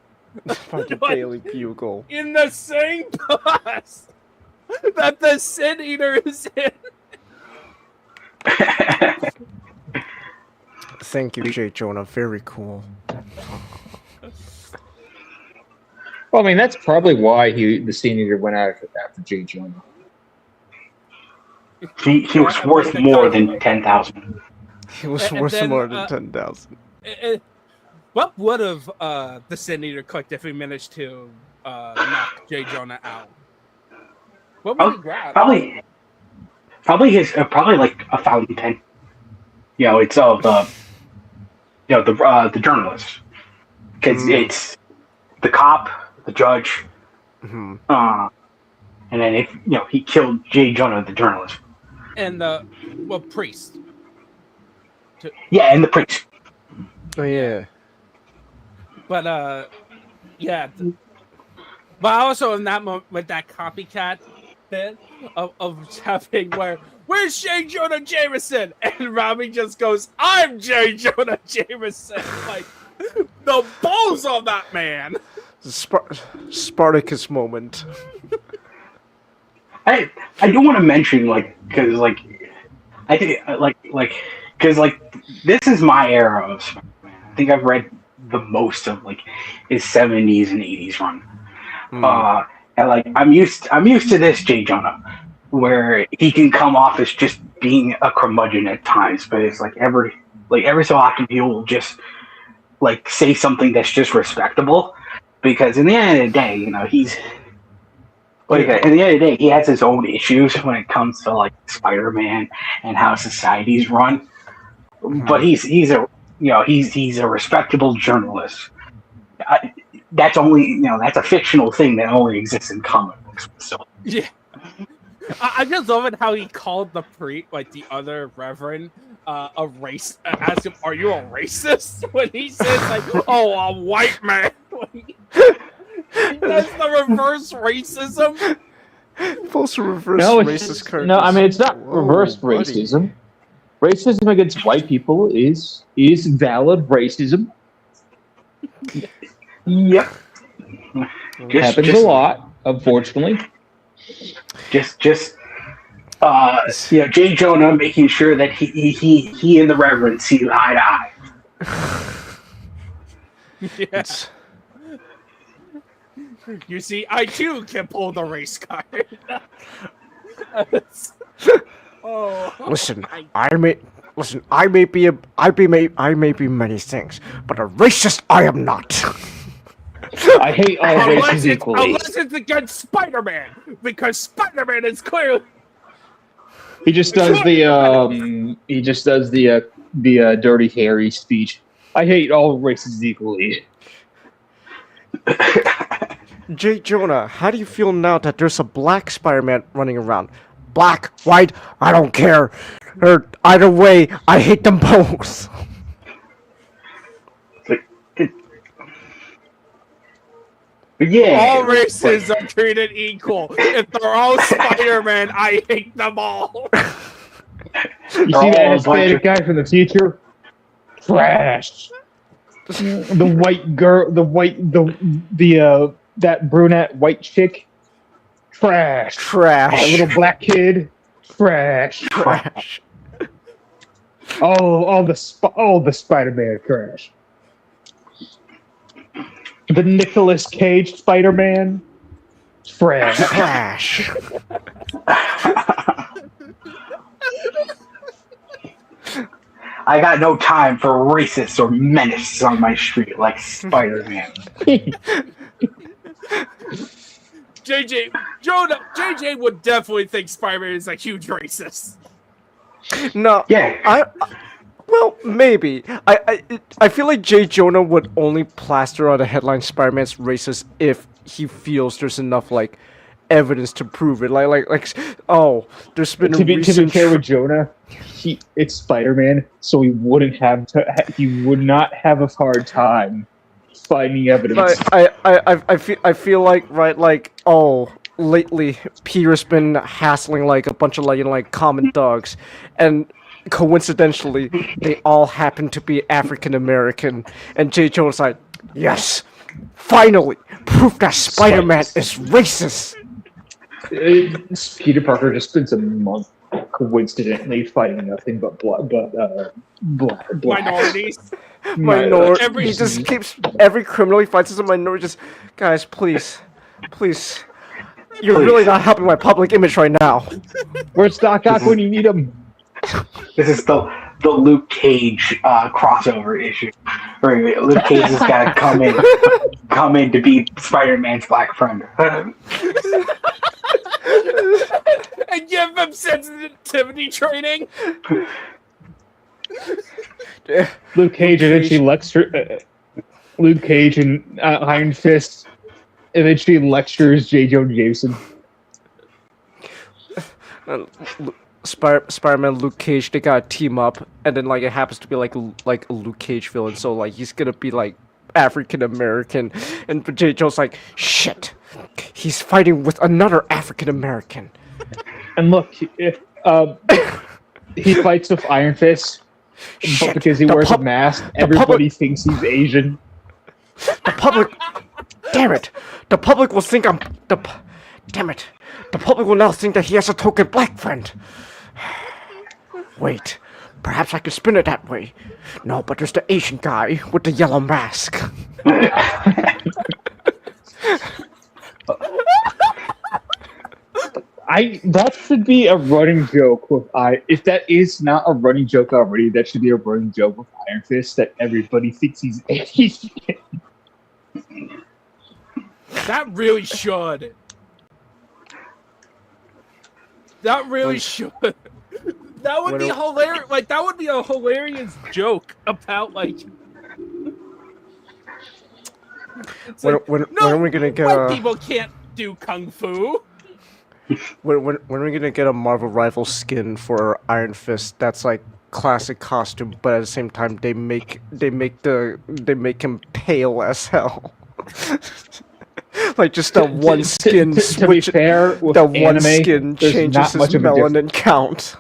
By the Daily Bugle.
In the same bus that the Sin Eater is in.
Thank you, J. Jonah. Very cool.
Well, I mean, that's probably why the Sin Eater went after J. Jonah.
He was worth more than 10,000.
He was worth more than 10,000.
What would have the Sin Eater clicked if he managed to knock J. Jonah out? What would he grab?
Probably like a fountain pen. You know, it's the journalist, because it's the cop, the judge, and then if he killed J. Jonah, the journalist,
and priest.
Yeah, and the priest.
Oh yeah.
But yeah. But also in that moment with that copycat bit of having where's J. Jonah Jameson? And Robbie just goes, I'm J. Jonah Jameson. Like the balls on that man.
Spartacus moment.
I do want to mention because I think because this is my era of Spider-Man. I think I've read the most of his 70s and 80s run. And I'm used to this J. Jonah, where he can come off as just being a curmudgeon at times, but it's every so often he will just say something that's just respectable, because in the end of the day, he's at the end of the day, he has his own issues when it comes to Spider-Man and how society's run. But he's a respectable journalist. That's only that's a fictional thing that only exists in comic books. So
yeah, I just love it how he called the priest, the other reverend, a race. Asked him, "Are you a racist?" When he says "Oh, a white man." That's the reverse racism.
Supposed to reverse racist characters.
No, I mean it's not reverse racism. Racism against white people is valid racism.
Yep.
Happens a lot, unfortunately.
J. Jonah making sure that he and the Reverend see eye to eye.
Yes. You see, I too can pull the race card.
Listen, I Listen, I may be many things, but a racist I am not.
I hate all races equally.
Unless it's against Spider-Man, because Spider-Man is clearly.
He just does the Dirty Harry speech. I hate all races equally.
J. Jonah, how do you feel now that there's a black Spider-Man running around? Black, white, I don't care. Or either way, I hate them both.
Yeah.
All races are treated equal. If they're all Spider-Man, I hate them all.
You see that Hispanic guy from the future? Trash. The white girl, that brunette white chick? Trash.
Trash.
That little black kid? Trash.
Trash.
All the Spider-Man trash. The Nicolas Cage Spider-Man? Trash.
Trash.
I got no time for racists or menaces on my street like Spider-Man.
JJ would definitely think Spider-Man is a huge racist.
No.
Yeah.
Well, maybe. I feel like J. Jonah would only plaster on the headline Spider-Man's racist if he feels there's enough like evidence to prove it. There's been
to be fair with Jonah, it's Spider-Man, so he would not have a hard time finding evidence.
I feel like lately Peter's been hassling like a bunch of common thugs, and coincidentally they all happen to be African American, and J. Jonah's like, yes, finally, proof that Spider-Man is racist.
Peter Parker just spends a month coincidentally fighting nothing but
minorities.
He just keeps every criminal he fights as a minority. Just guys, please, you're really not helping my public image right now.
Where's Doc Ock when you need him?
This is the Luke Cage crossover issue. Where Luke Cage has got to come in to be Spider-Man's black friend.
And give them sensitivity training.
Luke Cage eventually Luke Cage and Iron Fist eventually lectures J. Jonah Jameson.
Spider-Man, Luke Cage, they gotta team up, and then it happens to be like a Luke Cage villain, so he's gonna be African American, and J. Jonah's like, shit, he's fighting with another African American.
And look, if he fights with Iron Fist, but because he wears a mask, everybody thinks he's Asian.
The public, damn it, the public will think damn it, the public will now think that he has a token black friend. Wait, perhaps I could spin it that way. No, but there's the Asian guy with the yellow mask.
That should be a running joke with if that is not a running joke already, that should be a running joke with Iron Fist that everybody thinks he's Asian.
That really should. That really should. That would be hilarious. That would be a hilarious joke about
when are we gonna get
white people can't do kung fu.
When are we gonna get a Marvel Rival skin for Iron Fist? That's classic costume, but at the same time they make him pale as hell. Just that one skin switch.
To be fair, with
that one
anime,
skin changes his melanin count.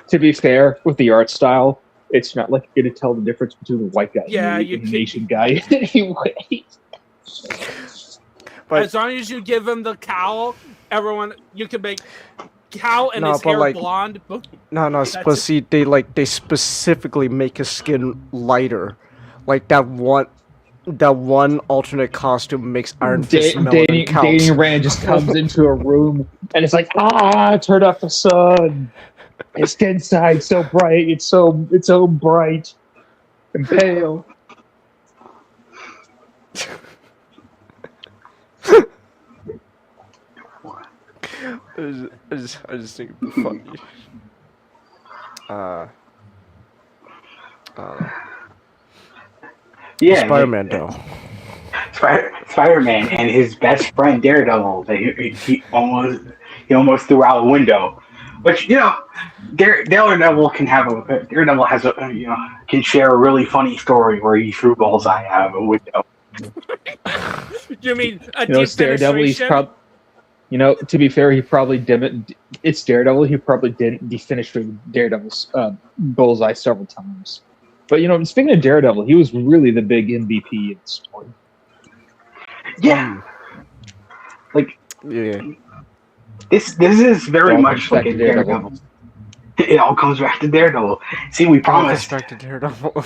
To be fair, with the art style, it's not like you're gonna tell the difference between the white guy and the Asian guy anyway.
But as long as you give him the cowl, you can make cowl and his hair blonde.
No, but see, they specifically make his skin lighter. That one alternate costume makes Iron Fist melanin count.
Danny Rand just comes into a room and it's turn off the sun. His inside so bright. It's so bright and pale.
I just think it'd be funny.
Yeah,
Spider-Man though.
Spider-Man and his best friend Daredevil. He almost threw out a window, which Daredevil has can share a really funny story where he threw Bullseye out of a window.
You mean a
it's Daredevil? He's probably. To be fair, he probably didn't. It's Daredevil. He probably didn't definish Daredevil's Bullseye several times. But speaking of Daredevil, he was really the big MVP in the story.
Yeah,
Yeah.
This is very much like a Daredevil. It all comes back to Daredevil. See, we promised.
Back to Daredevil.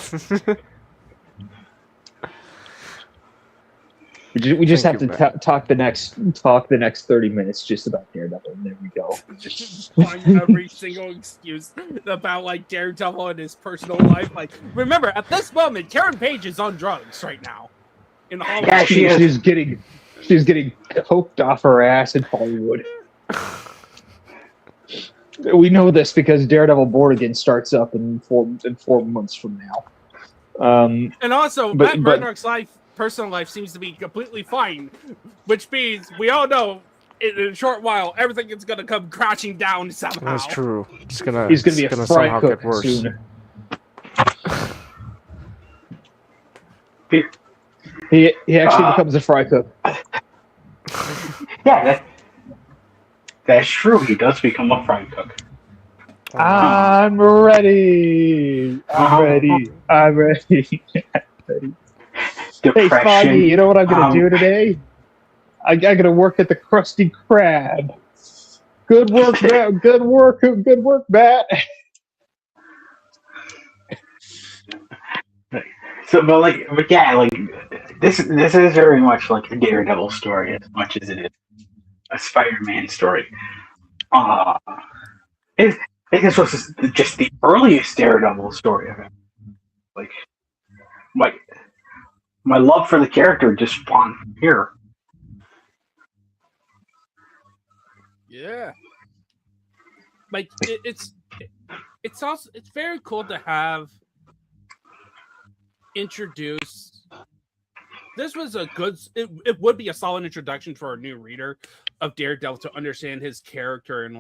We just have to talk the next 30 minutes just about Daredevil, and there we go.
Just find every single excuse about Daredevil and his personal life. Remember, at this moment, Karen Page is on drugs right now. In Hollywood.
Yeah,
she's getting coked off her ass in Hollywood. We know this because Daredevil Born Again starts up in 4 months from now.
And also, Matt Murdock's personal life seems to be completely fine, which means we all know in a short while everything is going to come crashing down somehow.
That's true. He's gonna
be a fry cook soon. He actually becomes a fry cook.
Yeah, that's true. He does become a fry cook.
I'm ready. I'm ready. Hey, Foggy, you know what I'm going to do today? I'm going to work at the Krusty Krab. Good work, Matt. Good work, Matt.
So, but yeah, this is very much like a Daredevil story as much as it is a Spider-Man story. I think this was just the earliest Daredevil story of it. My love for the character just spawned from here.
Yeah, it's very cool to have introduced. This was a good. It would be a solid introduction for a new reader of Daredevil to understand his character and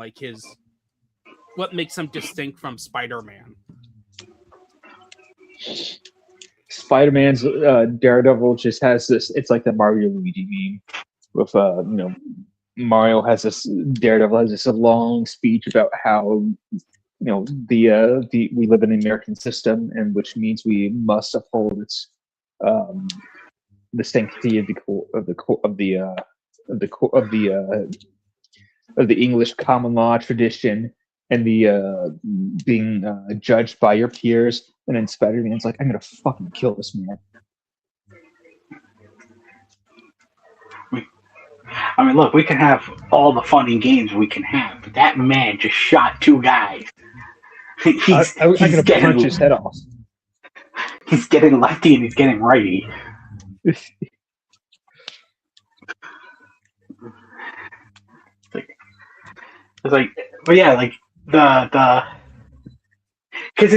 what makes him distinct from Spider-Man.
Spider-Man's Daredevil just has this. It's like the Mario Luigi meme with Mario has this. Daredevil has this long speech about how the we live in an American system, and which means we must uphold its the sanctity of the English common law tradition and the being judged by your peers. And then Spider-Man's like, I'm gonna fucking kill this man.
I mean, look, we can have all the funny games we can have, but that man just shot 2 guys.
I'm gonna punch his head off.
He's getting lefty and he's getting righty. But yeah, the because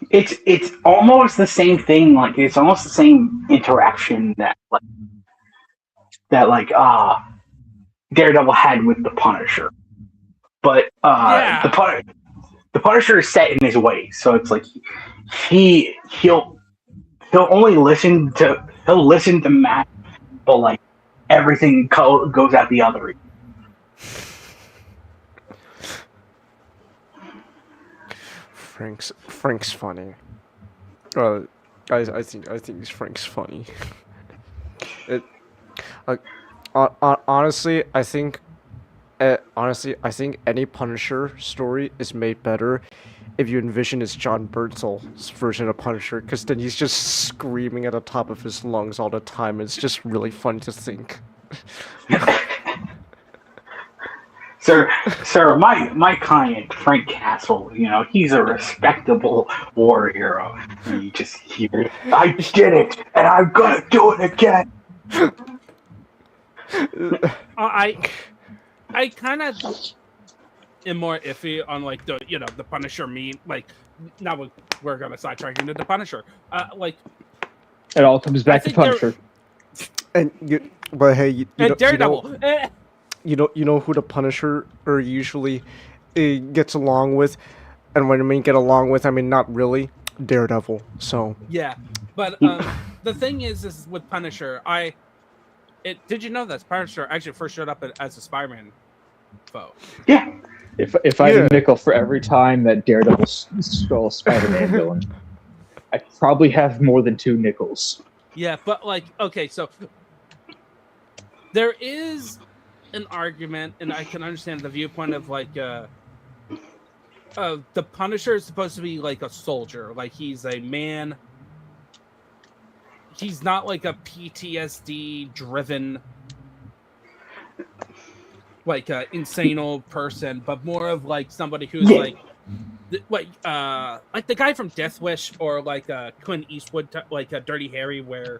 it's almost the same thing. It's almost the same interaction that Daredevil had with the Punisher, but the Punisher is set in his ways, so it's he'll only listen to Matt, but everything goes out the other.
Frank's funny. I think Frank's funny. Honestly, I think any Punisher story is made better if you envision it's John Bernthal's version of Punisher, because then he's just screaming at the top of his lungs all the time. It's just really fun to think.
sir, my client Frank Castle, he's a respectable war hero. And you just hear, I did it, and I'm gonna do it again.
I kind of am more iffy on like the Punisher meme. Like now we're gonna sidetrack into the Punisher.
It all comes back to Punisher.
But hey, you
Daredevil.
You know who the Punisher usually gets along with, and when I mean get along with, I mean not really Daredevil. So
yeah, but the thing is with Punisher, did you know that Punisher actually first showed up as a Spider-Man foe?
Yeah.
If I had a nickel for every time that Daredevil stole a Spider-Man villain, I probably have more than 2 nickels.
Yeah, but okay, so there is an argument, and I can understand the viewpoint of the Punisher is supposed to be like a soldier, like he's a man. He's not like a PTSD driven, like insane old person, but more of like somebody who's like the guy from Death Wish or like Clint Eastwood, like Dirty Harry, where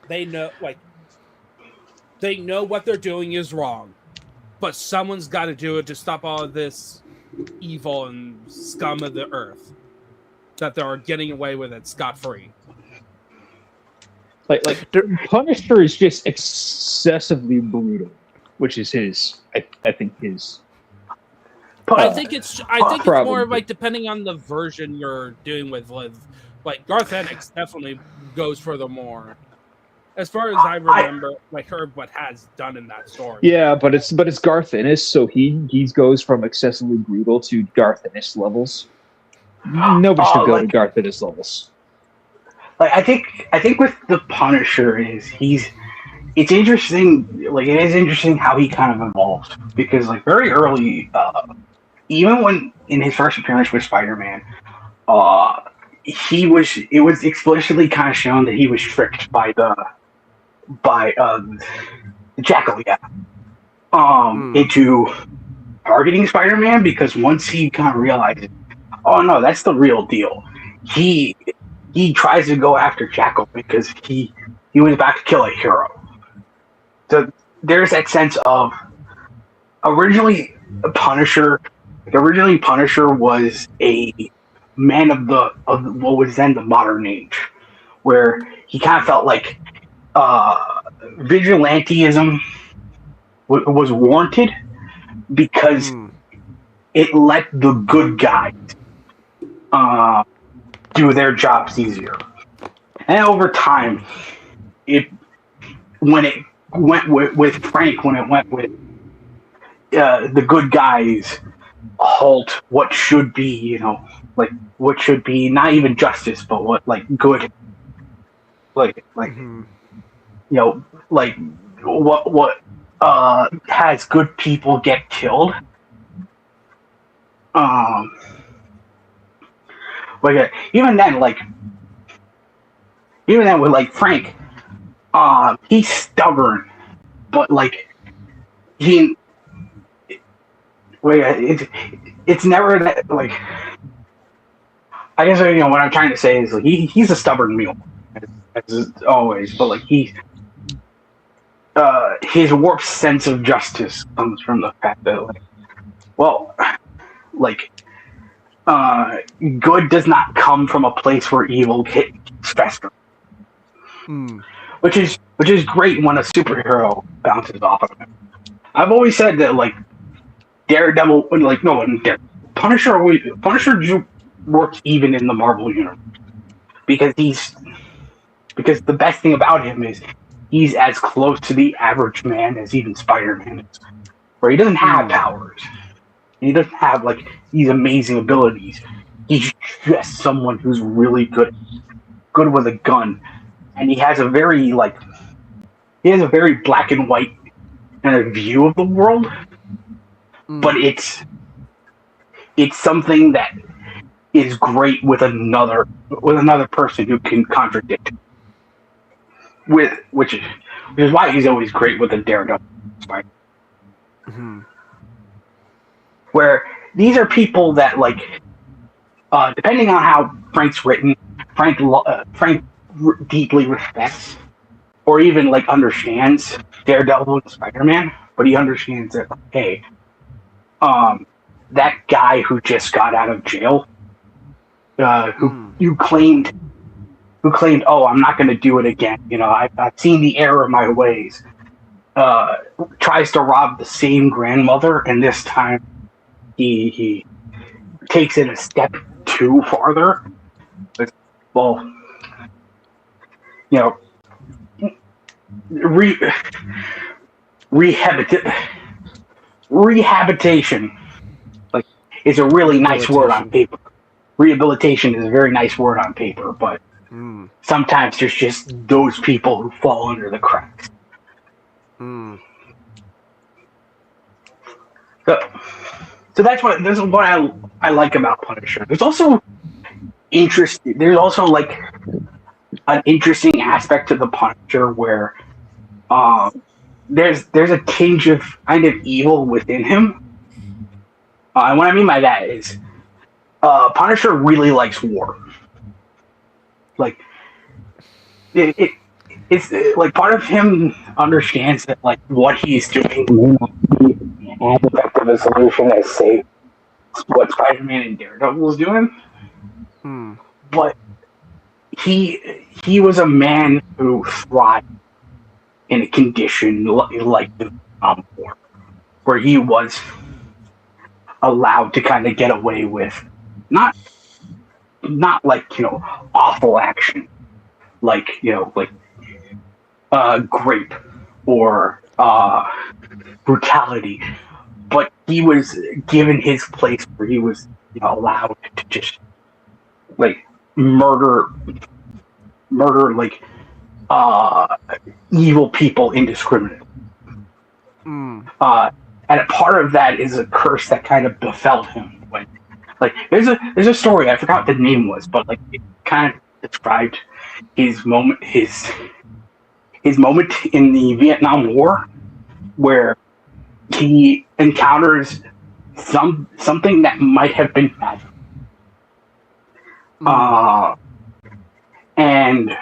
they know what they're doing is wrong, but someone's got to do it to stop all of this evil and scum of the earth that they're getting away with it scot-free.
Like Punisher is just excessively brutal, which is I think it's more of like depending on the version you're doing with like Garth Ennis definitely goes for the more, as far as I remember, heard what has done in that story. Yeah, but it's Garth Ennis, so he goes from excessively brutal to Garth Ennis levels. Nobody should go to Garth Ennis levels.
I think with the Punisher it's interesting. Like, it is interesting how he kind of evolved, because like very early, even when in his first appearance with Spider-Man, it was explicitly kind of shown that he was tricked by the Jackal into targeting Spider-Man, because once he kind of realized, oh no, that's the real deal, he tries to go after Jackal because he was about to kill a hero. So there's that sense of originally Punisher was a man of what was then the modern age, where he kind of felt like vigilantism was warranted because it let the good guys do their jobs easier. And over time, when it went with Frank, when it went with the good guys halt what should be, what should be not even justice, but what good, what has good people get killed. Even then with Frank, he's stubborn, but it's never that I guess what I'm trying to say is he's a stubborn mule as always, but his warped sense of justice comes from the fact that good does not come from a place where evil gets fester. Which is great when a superhero bounces off of him. I've always said that Daredevil, Punisher works even in the Marvel universe because the best thing about him is he's as close to the average man as even Spider-Man is, where he doesn't have powers. He doesn't have these amazing abilities. He's just someone who's really good with a gun, and he has a very black and white kind of view of the world. But it's something that is great with another person who can contradict. Which is why he's always great with a Daredevil. Where these are people that, like, depending on how Frank's written, Frank deeply respects or even like understands Daredevil and Spider-Man, but he understands that, like, hey, that guy who just got out of jail, who claimed, oh, I'm not going to do it again. You know, I've seen the error of my ways. Tries to rob the same grandmother, and this time he takes it a step too farther. Well, you know, rehabilitation, like, is a really nice word on paper. Rehabilitation is a very nice word on paper, but sometimes there's just those people who fall under the cracks. So that's what I like about Punisher. There's also like an interesting aspect to the Punisher where there's a tinge of kind of evil within him. And what I mean by that is Punisher really likes war. Like it's like part of him understands that, like, what he's doing may not be as effective a solution as, say, what Spider-Man and Daredevil was doing. But he was a man who thrived in a condition like the war, where he was allowed to kind of get away with not like, you know, awful action, like, you know, like grape or brutality, but he was given his place where he was, you know, allowed to just, like, murder like evil people indiscriminately. And a part of that is a curse that kind of befell him when, like, there's a story, I forgot what the name was, but, like, it kind of described his moment in the Vietnam War, where he encounters something that might have been magic. And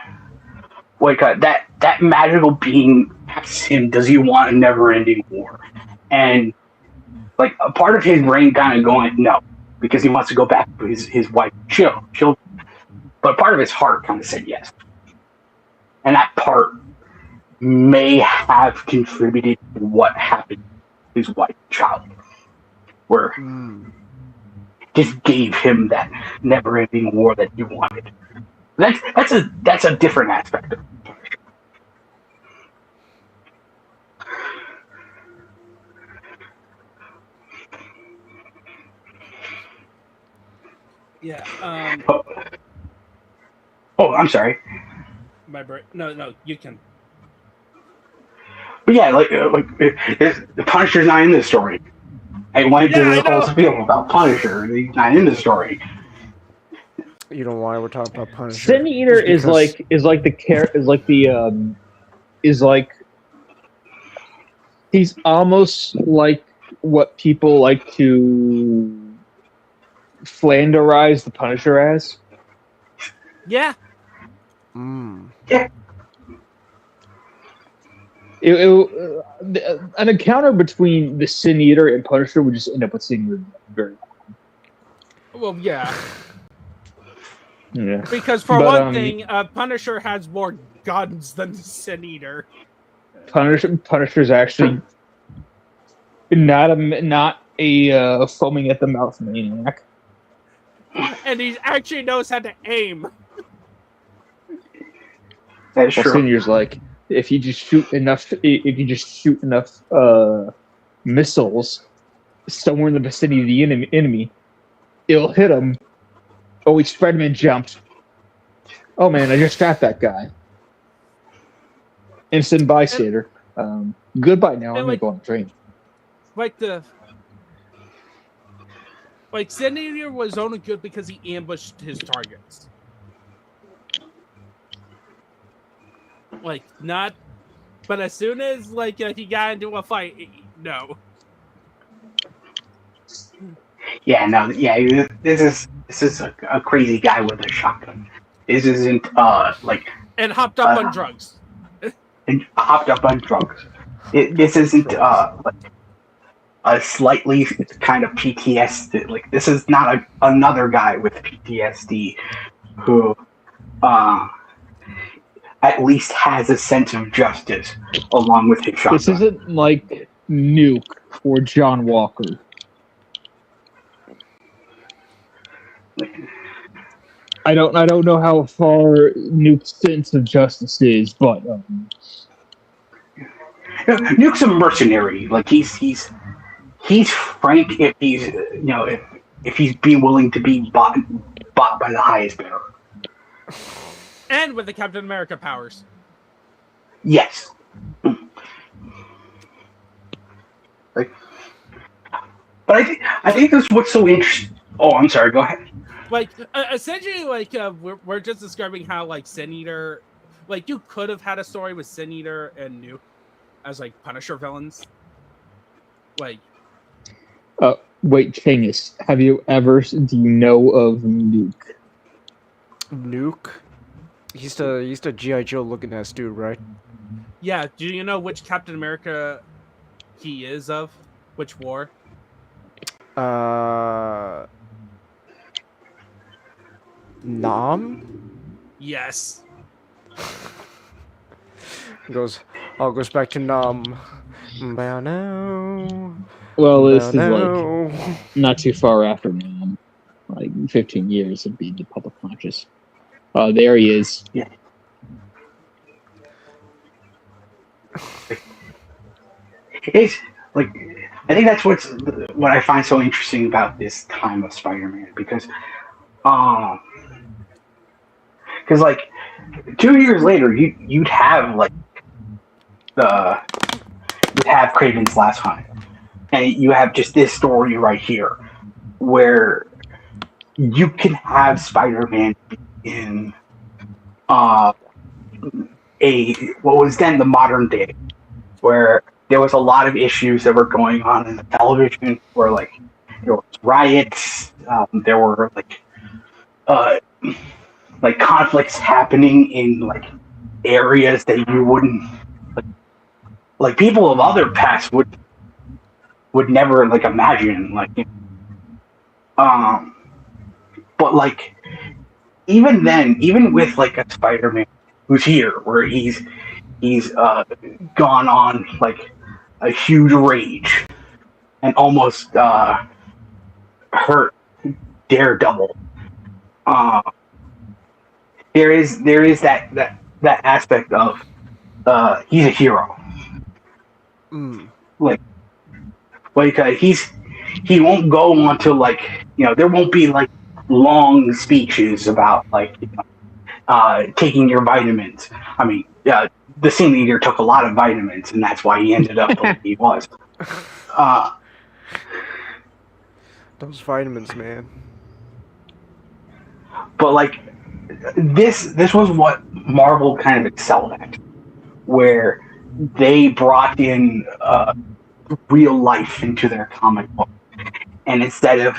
like that magical being asks him, does he want a never-ending war? And, like, a part of his brain kind of going, no, because he wants to go back to his wife, children. But part of his heart kind of said yes. And that part may have contributed to what happened to his wife and child, where just gave him that never-ending war that he wanted. That's a different aspect of it.
Yeah.
Oh, I'm sorry.
My brain. No, you can.
But yeah, the Punisher's not in this story. I went to this whole spiel about Punisher. He's not in the story.
You know why we're talking about Punisher?
Sin Eater is like he's almost like what people like to flanderize the Punisher as.
Yeah.
Yeah.
An encounter between the Sin Eater and Punisher would just end up with Sin Eater very
well. Yeah.
Yeah.
Because for one thing, Punisher has more guns than Sin Eater.
Punisher's actually not a foaming at the mouth maniac.
And he actually knows how to aim.
That's true.
Sin Eater's like, if you just shoot enough missiles somewhere in the vicinity of the enemy, it'll hit them. Oh, Spider-Man jumped. Oh man, I just shot that guy. Instant bystander. Goodbye now. I'm gonna go on the train.
Sin Eater was only good because he ambushed his targets. But as soon as he got into a fight, no.
Yeah, no, yeah. This is a crazy guy with a shotgun. This isn't like
And hopped up on drugs.
and hopped up on drugs. This isn't like a slightly kind of PTSD. Like this is not another guy with PTSD who at least has a sense of justice along with his shotgun.
This isn't like Nuke or John Walker. I don't know how far Nuke's sense of justice is, but
Nuke's a mercenary. Like he's frank if he's if he's being willing to be bought by the highest bidder.
And with the Captain America powers.
Yes. Like, but I think that's what's so interesting. Oh, I'm sorry. Go ahead.
Like essentially, like we're just describing how like Sin Eater, like you could have had a story with Sin Eater and Nuke as like Punisher villains. Like,
wait, Changus, do you know of Nuke?
Nuke? He's the G.I. Joe looking ass dude, right?
yeah, do you know which Captain America he is of? Which war?
Nam?
Yes.
Goes back to Nam. Bow now.
Well, this is
now.
like not too far after now. Like 15 years of being the public conscious. There he is.
Yeah. It's like I think that's what I find so interesting about this time of Spider-Man because like 2 years later you'd have like you'd have Kraven's Last Hunt and you have just this story right here where you can have Spider-Man in what was then the modern day where there was a lot of issues that were going on in the television where like there was riots, there were like conflicts happening in like areas that you wouldn't like people of other pasts would never like imagine like but like even then, even with like a Spider-Man who's here where he's gone on like a huge rage and almost hurt Daredevil. There is that aspect of he's a hero. Like he won't go on to like there won't be like long speeches about like taking your vitamins. I mean, the Sin Eater took a lot of vitamins, and that's why he ended up the way he was.
Those vitamins, man.
But like this was what Marvel kind of excelled at, where they brought in real life into their comic book, and instead of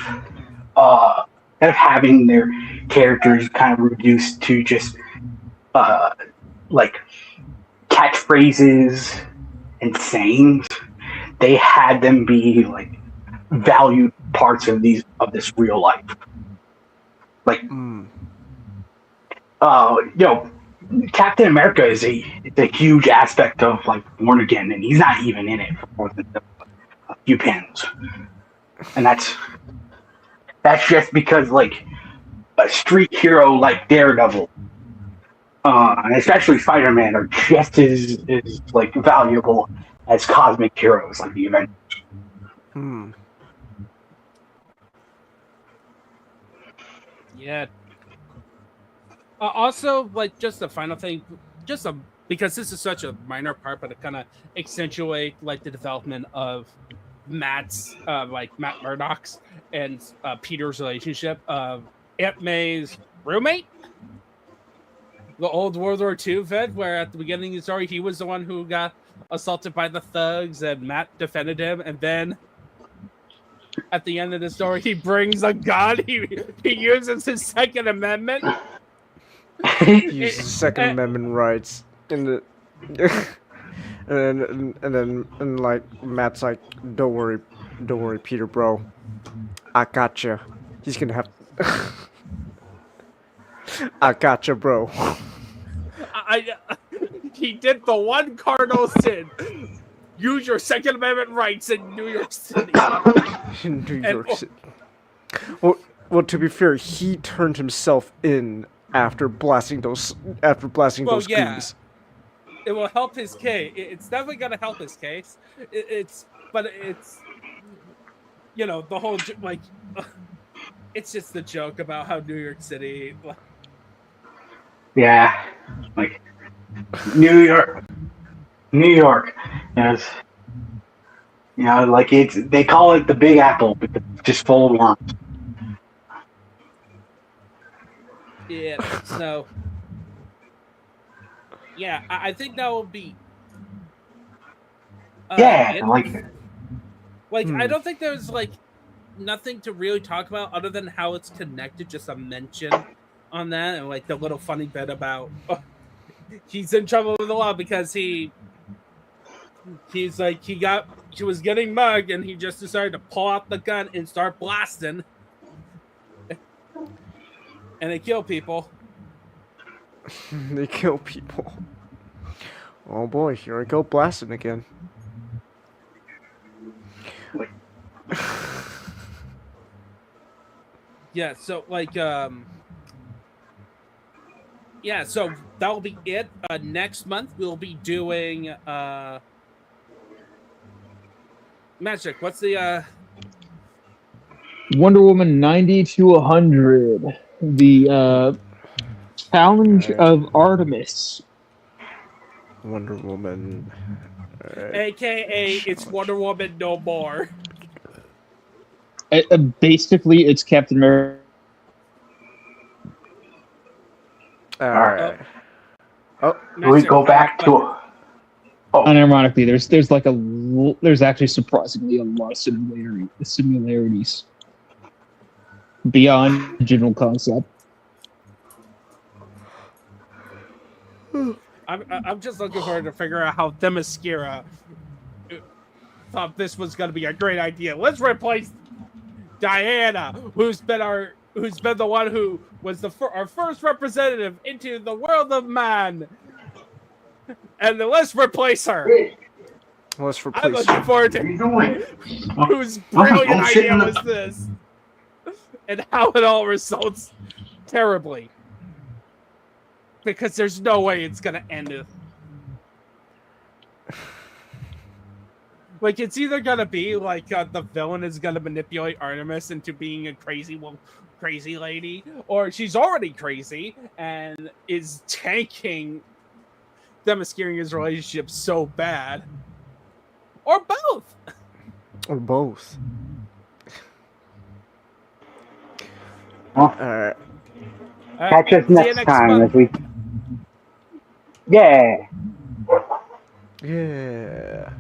having their characters kind of reduced to just like catchphrases and sayings, they had them be like valued parts of this real life. Like, Captain America is a huge aspect of like Born Again, and he's not even in it for more than a few panels, and that's just because like a street hero like Daredevil, and especially Spider-Man, are just as like valuable as cosmic heroes like the Avengers.
Yeah. Also, like, just a final thing, because this is such a minor part, but it kind of accentuate like the development of Matt's, Matt Murdock's and Peter's relationship. Aunt May's roommate, the old World War II vet, where at the beginning of the story he was the one who got assaulted by the thugs, and Matt defended him, and then at the end of the story, he brings a gun. He uses his Second Amendment.
He uses Second Amendment rights in the. and like Matt's like, don't worry, Peter, bro. I gotcha. He's gonna have. I gotcha, bro.
He did the one cardinal sin. Use your Second Amendment rights in New York City.
In New York City. Well, to be fair, he turned himself in after blasting those goons.
It will help his case. It's definitely gonna help his case. It's the whole like. It's just the joke about how New York City.
Yeah, like New York. Yes. Like they call it the Big Apple, but it's just full of worms.
Yeah. So. Yeah, I think that will be.
I like it.
Like, I don't think there's like nothing to really talk about other than how it's connected. Just a mention on that, and like the little funny bit about he's in trouble with the law because he was getting mugged, and he just decided to pull out the gun and start blasting, and they kill people.
They kill people. Oh boy, here I go blasting again.
Yeah, so like so that'll be it. Next month we'll be doing Magic. What's the
Wonder Woman 90 to 100. The Challenge of Artemis.
Wonder Woman.
AKA it's Wonder Woman no more.
Basically, it's Captain America.
Alright.
We go back to.
Unironically, there's actually surprisingly a lot of similarities beyond the general concept.
I'm just looking forward to figure out how Themyscira thought this was going to be a great idea. Let's replace Diana, who's been the one who was our first representative into the world of man, and then let's replace her. I'm looking forward to whose brilliant idea was this, and how it all results terribly. Because there's no way it's gonna end. Like, it's either gonna be like the villain is gonna manipulate Artemis into being a crazy lady, or she's already crazy and is tanking Themyscira's relationship so bad, or both.
Or both.
Well,
Alright.
catch us next time as we. Yeah.
Yeah.